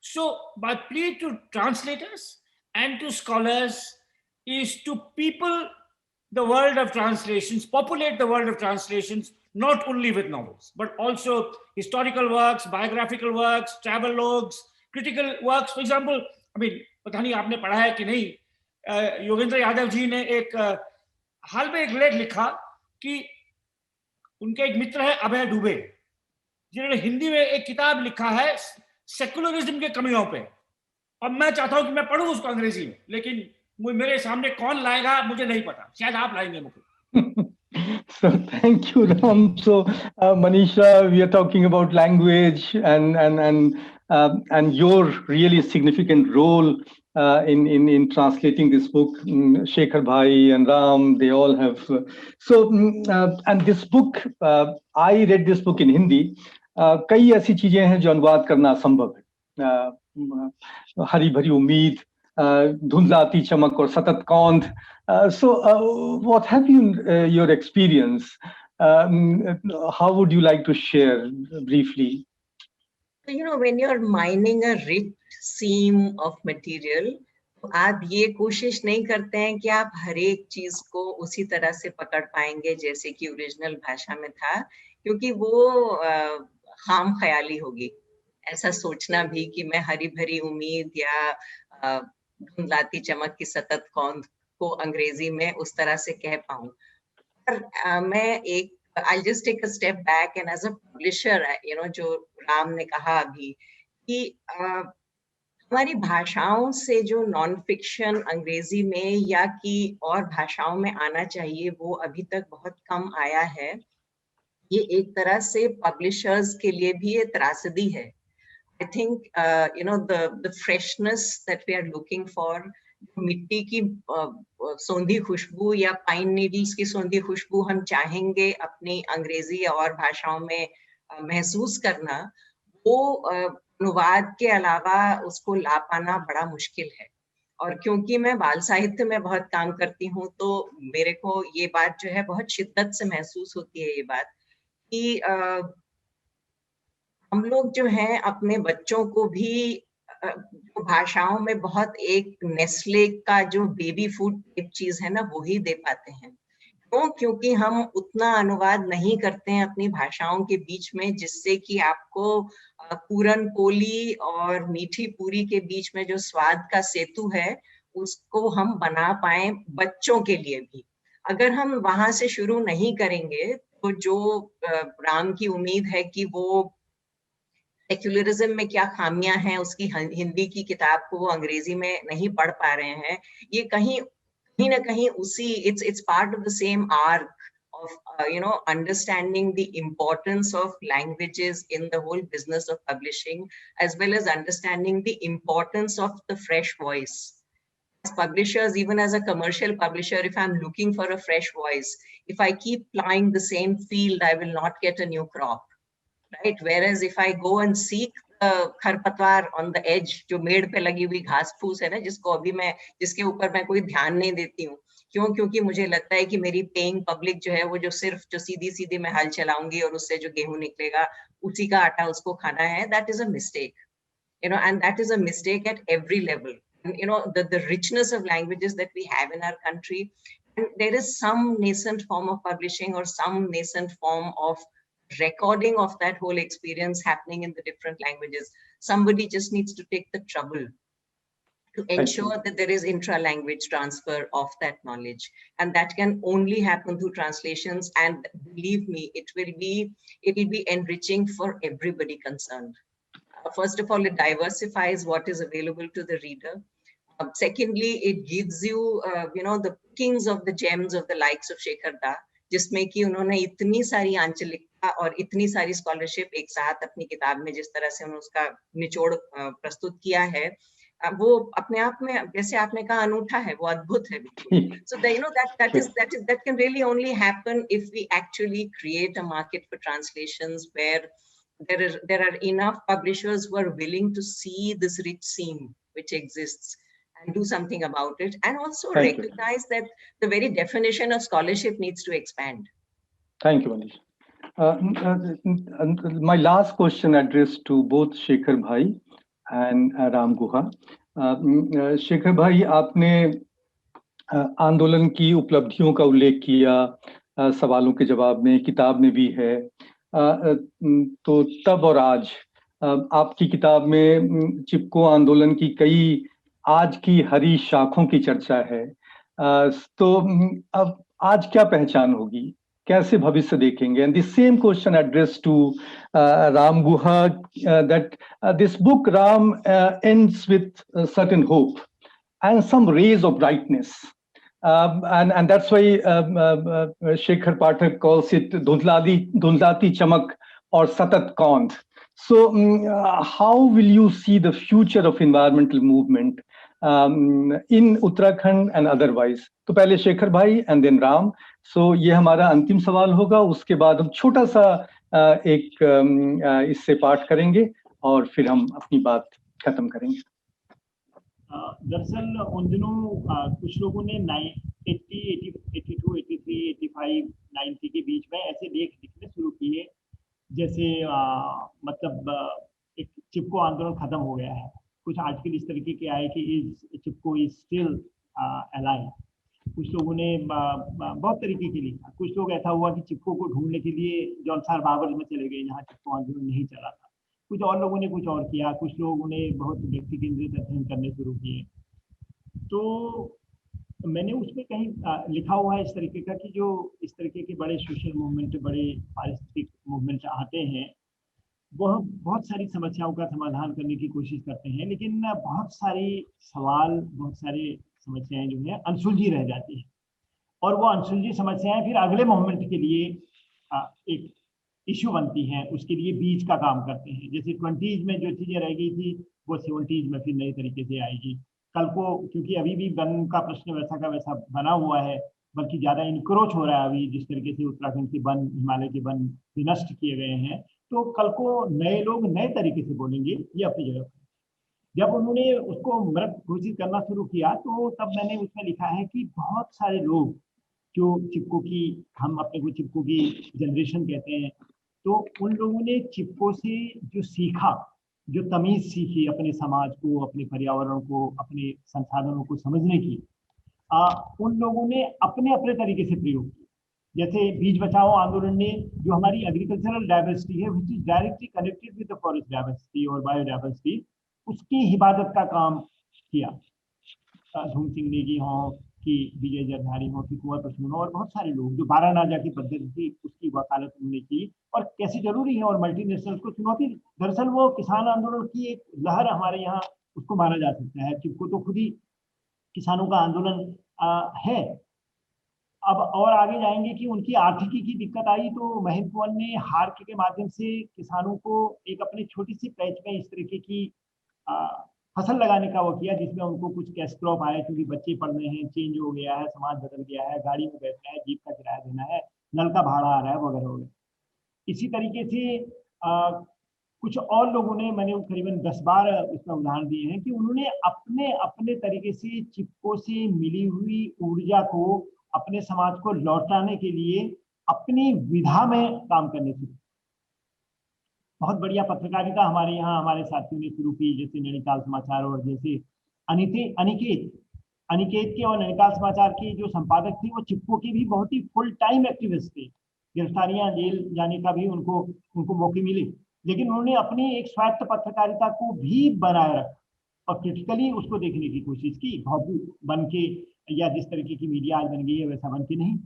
So my plea to translators and to scholars is to people the world of translations, populate the world of translations, not only with novels, but also historical works, biographical works, travelogues, critical works. For example, पता नहीं आपने पढ़ा है कि नहीं, योगेंद्र यादव जी ने हाल में एक लेख लिखा कि उनके एक मित्र है अभय डुबे, जिन्होंने हिंदी में एक किताब लिखा है सेकुलरिज्म के कमियों पे, और मैं चाहता हूं कि मैं पढ़ूं उसको अंग्रेजी में, लेकिन मेरे सामने कौन लाएगा मुझे नहीं पता, शायद आप लाएंगे Mukul. So thank you, Ram. So Manisha, we are talking about language and your really significant role in translating this book. Shekhar Bhai and Ram, they all have. And this book, I read this book in Hindi. कई ऐसी चीजें हैं जो अनुवाद करना असंभव है. हरी भरी उम्मीद, धुंधलाती चमक और सतत कौंध. So what have you your experience? How would you like to share briefly? When you're mining a rich seam of material, आप ये कोशिश नहीं करते हैं कि आप हर एक चीज को उसी तरह से पकड़ पाएंगे जैसे कि ओरिजिनल भाषा में था, क्योंकि वो खाम ख्याली होगी. ऐसा सोचना भी कि मैं हरी भरी उम्मीद या धुंधलाती चमक की सतत कौंध को अंग्रेजी में उस तरह से कह पाऊं. पर मैं I'll just take a step back, and as a publisher, जो राम ने कहा अभी कि हमारी भाषाओं से जो नॉन फिक्शन अंग्रेजी में या कि और भाषाओं में आना चाहिए वो अभी तक बहुत कम आया है. ये एक तरह से पब्लिशर्स के लिए भी ये त्रासदी है. I think the freshness that we are looking for, मिट्टी की सौंधी खुशबू या पाइन नीडल्स की सौंधी खुशबू हम चाहेंगे अपनी अंग्रेजी और भाषाओं में महसूस करना, वो अनुवाद के अलावा उसको ला पाना बड़ा मुश्किल है. और क्योंकि मैं बाल साहित्य में बहुत काम करती हूँ तो मेरे को ये बात जो है बहुत शिद्दत से महसूस होती है, ये बात कि हम लोग जो हैं अपने बच्चों को भी भाषाओं में बहुत एक नेस्ले का जो बेबी फूड टाइप चीज है ना वो ही दे पाते हैं. क्योंकि हम उतना अनुवाद नहीं करते हैं अपनी भाषाओं के बीच में जिससे कि आपको पूरन पोली और मीठी पूरी के बीच में जो स्वाद का सेतु है उसको हम बना पाए बच्चों के लिए भी. अगर हम वहां से शुरू नहीं करेंगे तो जो राम की उम्मीद है कि वो सेक्युलरिज्म में क्या खामियां हैं उसकी हिंदी की किताब को वो अंग्रेजी में नहीं पढ़ पा रहे हैं, ये कहीं ना कहीं उसी it's part of the same arc of understanding the importance of languages in the whole business of publishing, as well as understanding the importance of the fresh voice. As publishers, even as a commercial publisher, if I'm looking for a fresh voice, if I keep plying the same field, I will not get a new crop. Right? Whereas if I go and seek खरपतवार on the edge, जो मेड़ पे लगी हुई घास फूस है ना, जिसके ऊपर मैं कोई ध्यान नहीं देती हूँ, क्योंकि मुझे लगता है कि मेरी पेइंग पब्लिक जो है वो जो सीधी मैं हल चलाऊंगी और उससे जो गेहूं निकलेगा उसी का आटा उसको खाना है. That is a mistake, and that is a mistake at every level. And, the richness of languages that we have in our country, and there is some nascent form of publishing or some nascent form of recording of that whole experience happening in the different languages. Somebody just needs to take the trouble to ensure that there is intra-language transfer of that knowledge, and that can only happen through translations. And believe me, it will be enriching for everybody concerned. First of all, it diversifies what is available to the reader. Secondly, it gives you, the pickings of the gems of the likes of Shekhar Da, जिसमें कि उन्होंने इतनी सारी आंचलिकता और इतनी सारी स्कॉलरशिप एक साथ अपनी किताब में जिस तरह से उन्होंने उसका निचोड़ प्रस्तुत किया है, वो अपने आप में, जैसे आपने कहा, अनूठा है, वो अद्भुत है बिल्कुल. So that can really only happen if we actually create a market for translations where there are enough publishers who are willing to see this rich seam which exists and do something about it, and also recognize that the very definition of scholarship needs to expand. Thank you, Manish. My last question addressed to both Shekhar Bhai and Ram Guha. Shekhar Bhai, आपने आंदोलन की उपलब्धियों का उल्लेख किया, सवालों के जवाब में, किताब में भी है. तो तब और आज आपकी किताब में चिपको आंदोलन की कई आज की हरी शाखों की चर्चा है. तो अब आज क्या पहचान होगी, कैसे भविष्य देखेंगे? And the same question addressed to Ram Guha, that this book, Ram, ends with a certain hope and some rays of brightness. And that's why Shekhar Pathak calls it Dhundlati Chamak or Satat Kond. So how will you see the future of environmental movement in Uttarakhand and otherwise? तो पहले शेखर भाई and then Ram. So ये हमारा अंतिम सवाल होगा, उसके बाद हम छोटा सा एक इससे पाठ करेंगे और फिर हम अपनी बात खत्म करेंगे. दरअसल उन दिनों कुछ लोगों ने 80, 82, 83, 85, 90 के बीच में ऐसे लेख लिखने शुरू किए, जैसे मतलब एक चिपको आंदोलन खत्म हो गया है. कुछ आर्टिकल इस तरीके के आए कि चिपको इज स्टिल अलाइव. कुछ लोगों ने बहुत तरीके के लिखा. कुछ लोग ऐसा हुआ कि चिपको को ढूंढने के लिए जौनसार बाबर में चले गए जहाँ चिपको आंदोलन नहीं चला था. कुछ और लोगों ने कुछ और किया. कुछ लोगों ने बहुत व्यक्ति केंद्रित अध्ययन करने शुरू किए. तो मैंने उसमें कहीं लिखा हुआ है इस तरीके का कि जो इस तरीके के बड़े सोशल मूवमेंट, बड़े पारिस्थितिक मूवमेंट आते हैं, वह बहुत सारी समस्याओं का समाधान करने की कोशिश करते हैं, लेकिन बहुत सारी सवाल, बहुत सारी समस्याएं जो है अनसुलझी रह जाती हैं. और वो अनसुलझी समस्याएं फिर अगले मूवमेंट के लिए एक इश्यू बनती हैं, उसके लिए बीज का काम करते हैं. जैसे 20s में जो चीज़ें रह गई थी वो 70s में फिर नए तरीके से आएगी. कल को, क्योंकि अभी भी वन का प्रश्न वैसा का वैसा बना हुआ है, बल्कि ज़्यादा इंक्रोच हो रहा है अभी, जिस तरीके से उत्तराखंड के वन, हिमालय के वन विनष्ट किए गए हैं. तो कल को नए लोग नए तरीके से बोलेंगे, ये अपनी जगह पर. जब उन्होंने उसको मृत घोषित करना शुरू किया तो तब मैंने उसमें लिखा है कि बहुत सारे लोग जो चिपको की, हम अपने को चिपको की जनरेशन कहते हैं, तो उन लोगों ने चिपको से जो सीखा, जो तमीज़ सीखी अपने समाज को, अपने पर्यावरण को, अपने संसाधनों को समझने की, उन लोगों ने अपने अपने तरीके से प्रयोग किया. जैसे बीज बचाओ आंदोलन ने जो हमारी एग्रीकल्चरल डाइवर्सिटी है, which is directly connected with the forest diversity और बायोडाइवर्सिटी, उसकी हिफाजत का काम किया. धूम सिंह नेगी हो कि विजय जरधारी हो कि कुंवर प्रसून हो, और बहुत सारे लोग जो बारानाजा की पद्धति थी उसकी वकालत उन्होंने की, और कैसे जरूरी है, और मल्टीनेशनल को चुनौती. दरअसल वो किसान आंदोलन की एक लहर हमारे यहाँ उसको माना जा सकता है. चिपको तो खुद ही किसानों का आंदोलन है. अब और आगे जाएंगे कि उनकी आर्थिकी की दिक्कत आई तो महिंद्र कुंवर ने हार के माध्यम से किसानों को एक अपनी छोटी सी पैच में इस तरीके की फसल लगाने का वो किया, जिसमें उनको कुछ कैश क्रॉप आया, क्योंकि बच्चे पढ़ने हैं, चेंज हो गया है, समाज बदल गया है, गाड़ी में बैठना है, जीप का किराया देना है, नल का भाड़ा आ रहा है, वगैरह वगैरह. इसी तरीके से कुछ और लोगों ने, मैंने करीबन 10 बार इसका उदाहरण दिए हैं कि उन्होंने अपने अपने तरीके से चिपको से मिली हुई ऊर्जा को अपने समाज को लौटाने के लिए अपनी विधा में काम करने शुरू. बहुत बढ़िया पत्रकारिता हमारे यहाँ हमारे साथियों ने शुरू की, जैसे नैनीताल समाचार, और जैसे अनिकेत के और नैनीताल समाचार के जो संपादक थे वो चिपको के भी बहुत ही फुल टाइम एक्टिविस्ट थे. गिरफ्तारियां, जेल जाने का भी उनको मौके मिले, लेकिन उन्होंने अपनी एक स्वायत्त पत्रकारिता को भी बनाए रखा और क्रिटिकली उसको देखने की कोशिश की, भावुक बन के या जिस तरीके की मीडिया आज बन गई है वैसा बन के नहीं।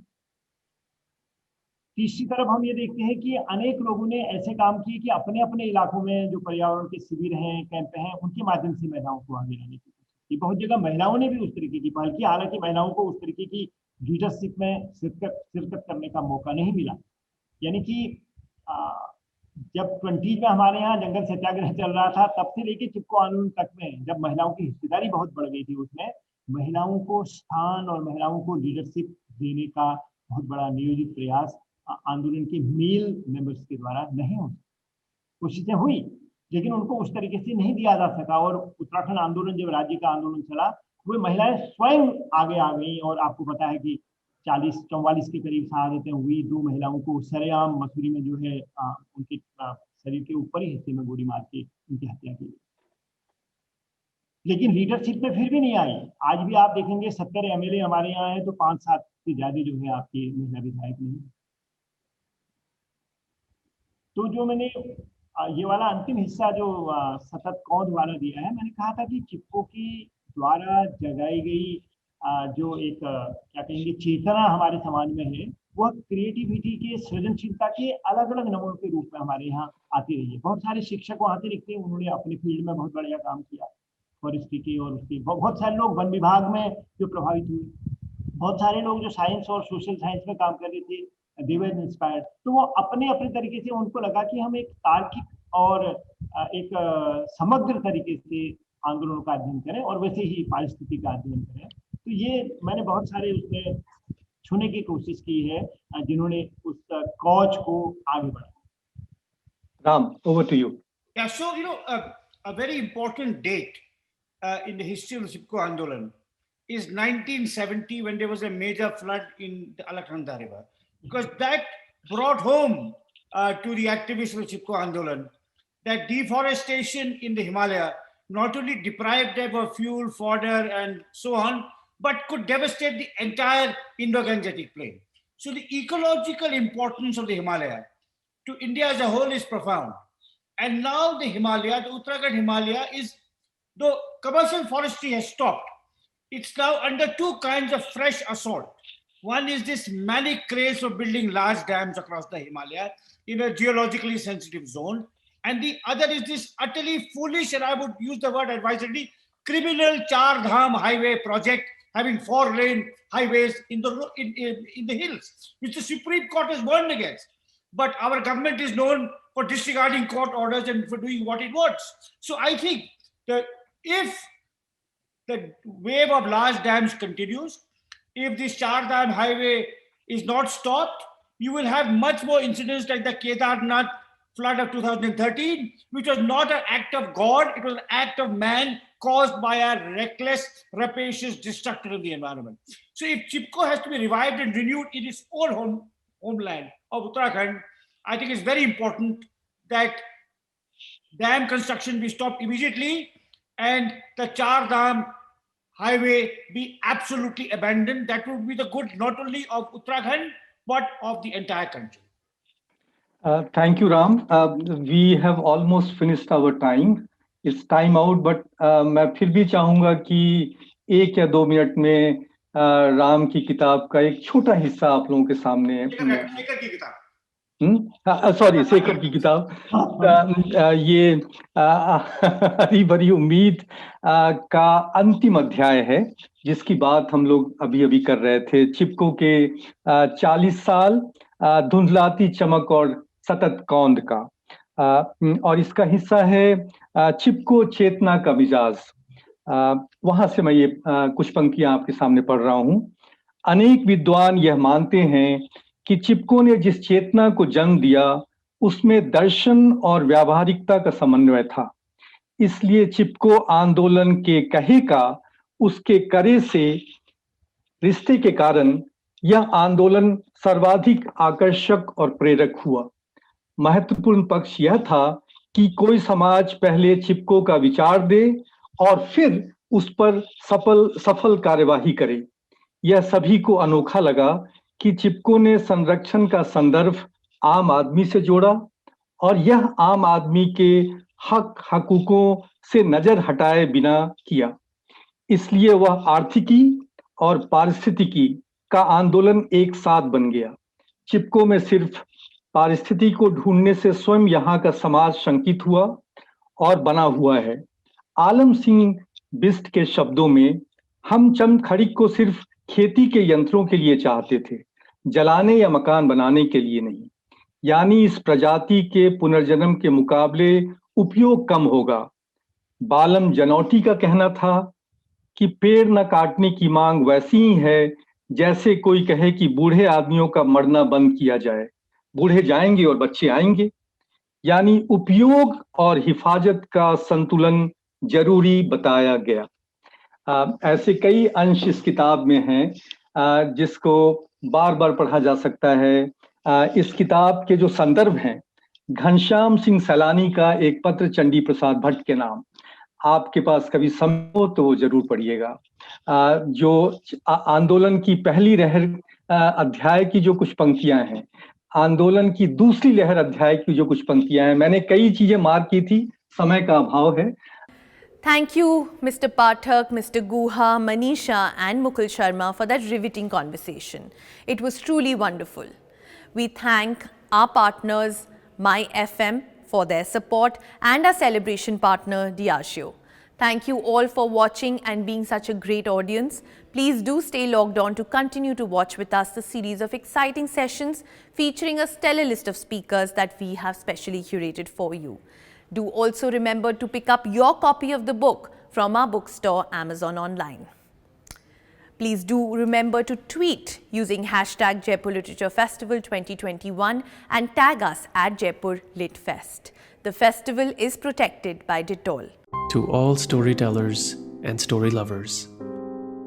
तीसरी तरफ हम ये देखते हैं कि अनेक लोगों ने ऐसे काम किए कि अपने अपने इलाकों में जो पर्यावरण के शिविर हैं, कैंप हैं, उनके माध्यम से महिलाओं को आगे लाने की कोशिश की। बहुत जगह महिलाओं ने भी उस तरीके की पहल की, हालांकि महिलाओं को उस तरीके की लीडरशिप में शिरकत करने का मौका नहीं मिला। यानी कि जब 20 में हमारे यहाँ जंगल सत्याग्रह चल रहा था, तब से लेके चिपको आंदोलन तक में जब महिलाओं की हिस्सेदारी बहुत बढ़ गई थी, उसमें महिलाओं को स्थान और महिलाओं को लीडरशिप देने का बहुत बड़ा नियोजित प्रयास आंदोलन के मेल मेंबर्स के द्वारा नहीं हो, कोशिशें हुई लेकिन उनको उस तरीके से नहीं दिया जा सका। और उत्तराखंड आंदोलन, जब राज्य का आंदोलन चला, वो महिलाएं स्वयं आगे आ गई और आपको पता है कि 40-44 के करीब शहादतें हुई। 2 महिलाओं को सरेआम मसूरी में जो है उनके शरीर के ऊपरी हिस्से में गोली मार के उनकी हत्या की, लेकिन लीडरशिप में फिर भी नहीं आई। आज भी आप देखेंगे 70 MLA हमारे यहाँ है तो 5-7 से ज्यादा जो है आपकी महिला विधायक नहीं। तो जो मैंने ये वाला अंतिम हिस्सा जो सतत कौंध वाला दिया है, मैंने कहा था कि चिपको की द्वारा जगाई गई जो एक क्या कहेंगे चेतना हमारे समाज में है, वह क्रिएटिविटी के, सृजनशीलता के अलग अलग नमूनों के रूप में हमारे यहाँ आती रही है। बहुत सारे शिक्षक वहाँ से लिखते हैं, उन्होंने अपने फील्ड में बहुत बढ़िया काम किया, फॉरेस्ट्री के और उसके। बहुत सारे लोग वन विभाग में जो प्रभावित हुए, बहुत सारे लोग जो साइंस और सोशल साइंस में काम कर रहे थे, they were inspired। तो वो अपने अपने तरीके से उनको लगा कि हम एक तार्किक और एक समग्र तरीके से आंदोलनों का अध्ययन करें और वैसे ही पारिस्थितिकी का अध्ययन करें। तो ये मैंने बहुत सारे उसमें छूने की कोशिश की है जिन्होंने उस कॉज को आगे बढ़ाया। Ram, over to you. Yeah, so a very important date in the history of the Chipko Andolan is 1970, when there was a major flood in the Alaknanda River, because that brought home to the activists of the Chipko Andolan that deforestation in the Himalaya not only deprived them of fuel, fodder, and so on, but could devastate the entire Indo-Gangetic plain. So the ecological importance of the Himalaya to India as a whole is profound. And now the Himalaya, the Uttarakhand Himalaya, is, though commercial forestry has stopped, it's now under 2 kinds of fresh assault. One is this manic craze of building large dams across the Himalaya in a geologically sensitive zone. And the other is this utterly foolish, and I would use the word advisedly, criminal Char Dham highway project, having 4-lane highways in the hills, which the Supreme Court has warned against. But our government is known for disregarding court orders and for doing what it wants. So I think that if the wave of large dams continues, if this Char Dham highway is not stopped, you will have much more incidents like the Kedarnath flood of 2013, which was not an act of God, it was an act of man caused by a reckless, rapacious destruction of the environment. So if Chipko has to be revived and renewed in its own homeland of Uttarakhand, I think it's very important that dam construction be stopped immediately and the Char Dham highway be absolutely abandoned. That would be the good not only of Uttarakhand, but of the entire country. Thank you, Ram. We have almost finished our time. It's time out, but मैं फिर भी चाहूंगा कि 1 या 2 मिनट में राम की किताब का एक छोटा हिस्सा आप लोगों के सामने, शेखर की किताब, सॉरी शेखर की किताब, ये हरी भरी उम्मीद का अंतिम अध्याय है जिसकी बात हम लोग अभी अभी कर रहे थे। चिपको के 40 साल, धुंधलाती चमक और सतत कौंध का, और इसका हिस्सा है चिपको चेतना का मिजाज। वहां से मैं ये कुछ पंक्तियां आपके सामने पढ़ रहा हूं। अनेक विद्वान यह मानते हैं कि चिपको ने जिस चेतना को जन्म दिया उसमें दर्शन और व्यावहारिकता का समन्वय था। इसलिए चिपको आंदोलन के कहे का उसके करे से रिश्ते के कारण यह आंदोलन सर्वाधिक आकर्षक और प्रेरक हुआ। महत्वपूर्ण पक्ष यह था कि कोई समाज पहले चिपको का विचार दे और फिर उस पर सफल कार्यवाही करे। यह सभी को अनोखा लगा कि चिपको ने संरक्षण का संदर्भ आम आदमी से जोड़ा और यह आम आदमी के हक हकूकों से नजर हटाए बिना किया। इसलिए वह आर्थिकी और पारिस्थितिकी का आंदोलन एक साथ बन गया। चिपको में सिर्फ पारिस्थितिकी को ढूंढने से स्वयं यहाँ का समाज शंकित हुआ और बना हुआ है। आलम सिंह बिष्ट के शब्दों में, हम चंद खड़िक को सिर्फ खेती के यंत्रों के लिए चाहते थे, जलाने या मकान बनाने के लिए नहीं। यानी इस प्रजाति के पुनर्जन्म के मुकाबले उपयोग कम होगा। बालम जनौटी का कहना था कि पेड़ न काटने की मांग वैसी ही है जैसे कोई कहे कि बूढ़े आदमियों का मरना बंद किया जाए, बूढ़े जाएंगे और बच्चे आएंगे। यानी उपयोग और हिफाजत का संतुलन जरूरी बताया गया। ऐसे कई अंश इस किताब में हैं जिसको बार बार पढ़ा जा सकता है। इस किताब के जो संदर्भ हैं, घनश्याम सिंह सैलानी का एक पत्र चंडी प्रसाद भट्ट के नाम, आपके पास कभी समय हो तो जरूर पढ़िएगा। जो आंदोलन की पहली लहर अध्याय की जो कुछ पंक्तियां हैं, आंदोलन की दूसरी लहर अध्याय की जो कुछ पंक्तियां हैं, मैंने कई चीजें मार्क की थी, समय का अभाव है। Thank you, Mr. Pathak, Mr. Guha, Manisha and Mukul Sharma for that riveting conversation. It was truly wonderful. We thank our partners, My FM, for their support and our celebration partner, Diageo. Thank you all for watching and being such a great audience. Please do stay logged on to continue to watch with us the series of exciting sessions featuring a stellar list of speakers that we have specially curated for you. Do also remember to pick up your copy of the book from our bookstore, Amazon Online. Please do remember to tweet using hashtag Jaipur Literature Festival 2021 and tag us at Jaipur Lit Fest. The festival is protected by Dettol. To all storytellers and story lovers,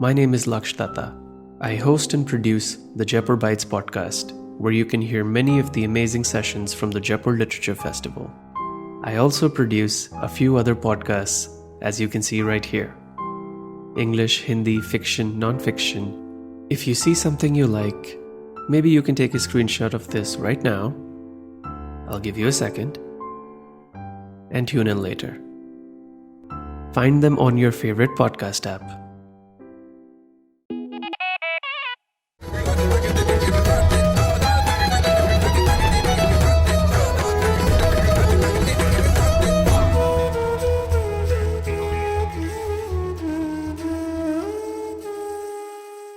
my name is Laksh Datta. I host and produce the Jaipur Bites podcast, where you can hear many of the amazing sessions from the Jaipur Literature Festival. I also produce a few other podcasts, as you can see right here. English, Hindi, fiction, non-fiction. If you see something you like, maybe you can take a screenshot of this right now. I'll give you a second. And tune in later. Find them on your favorite podcast app.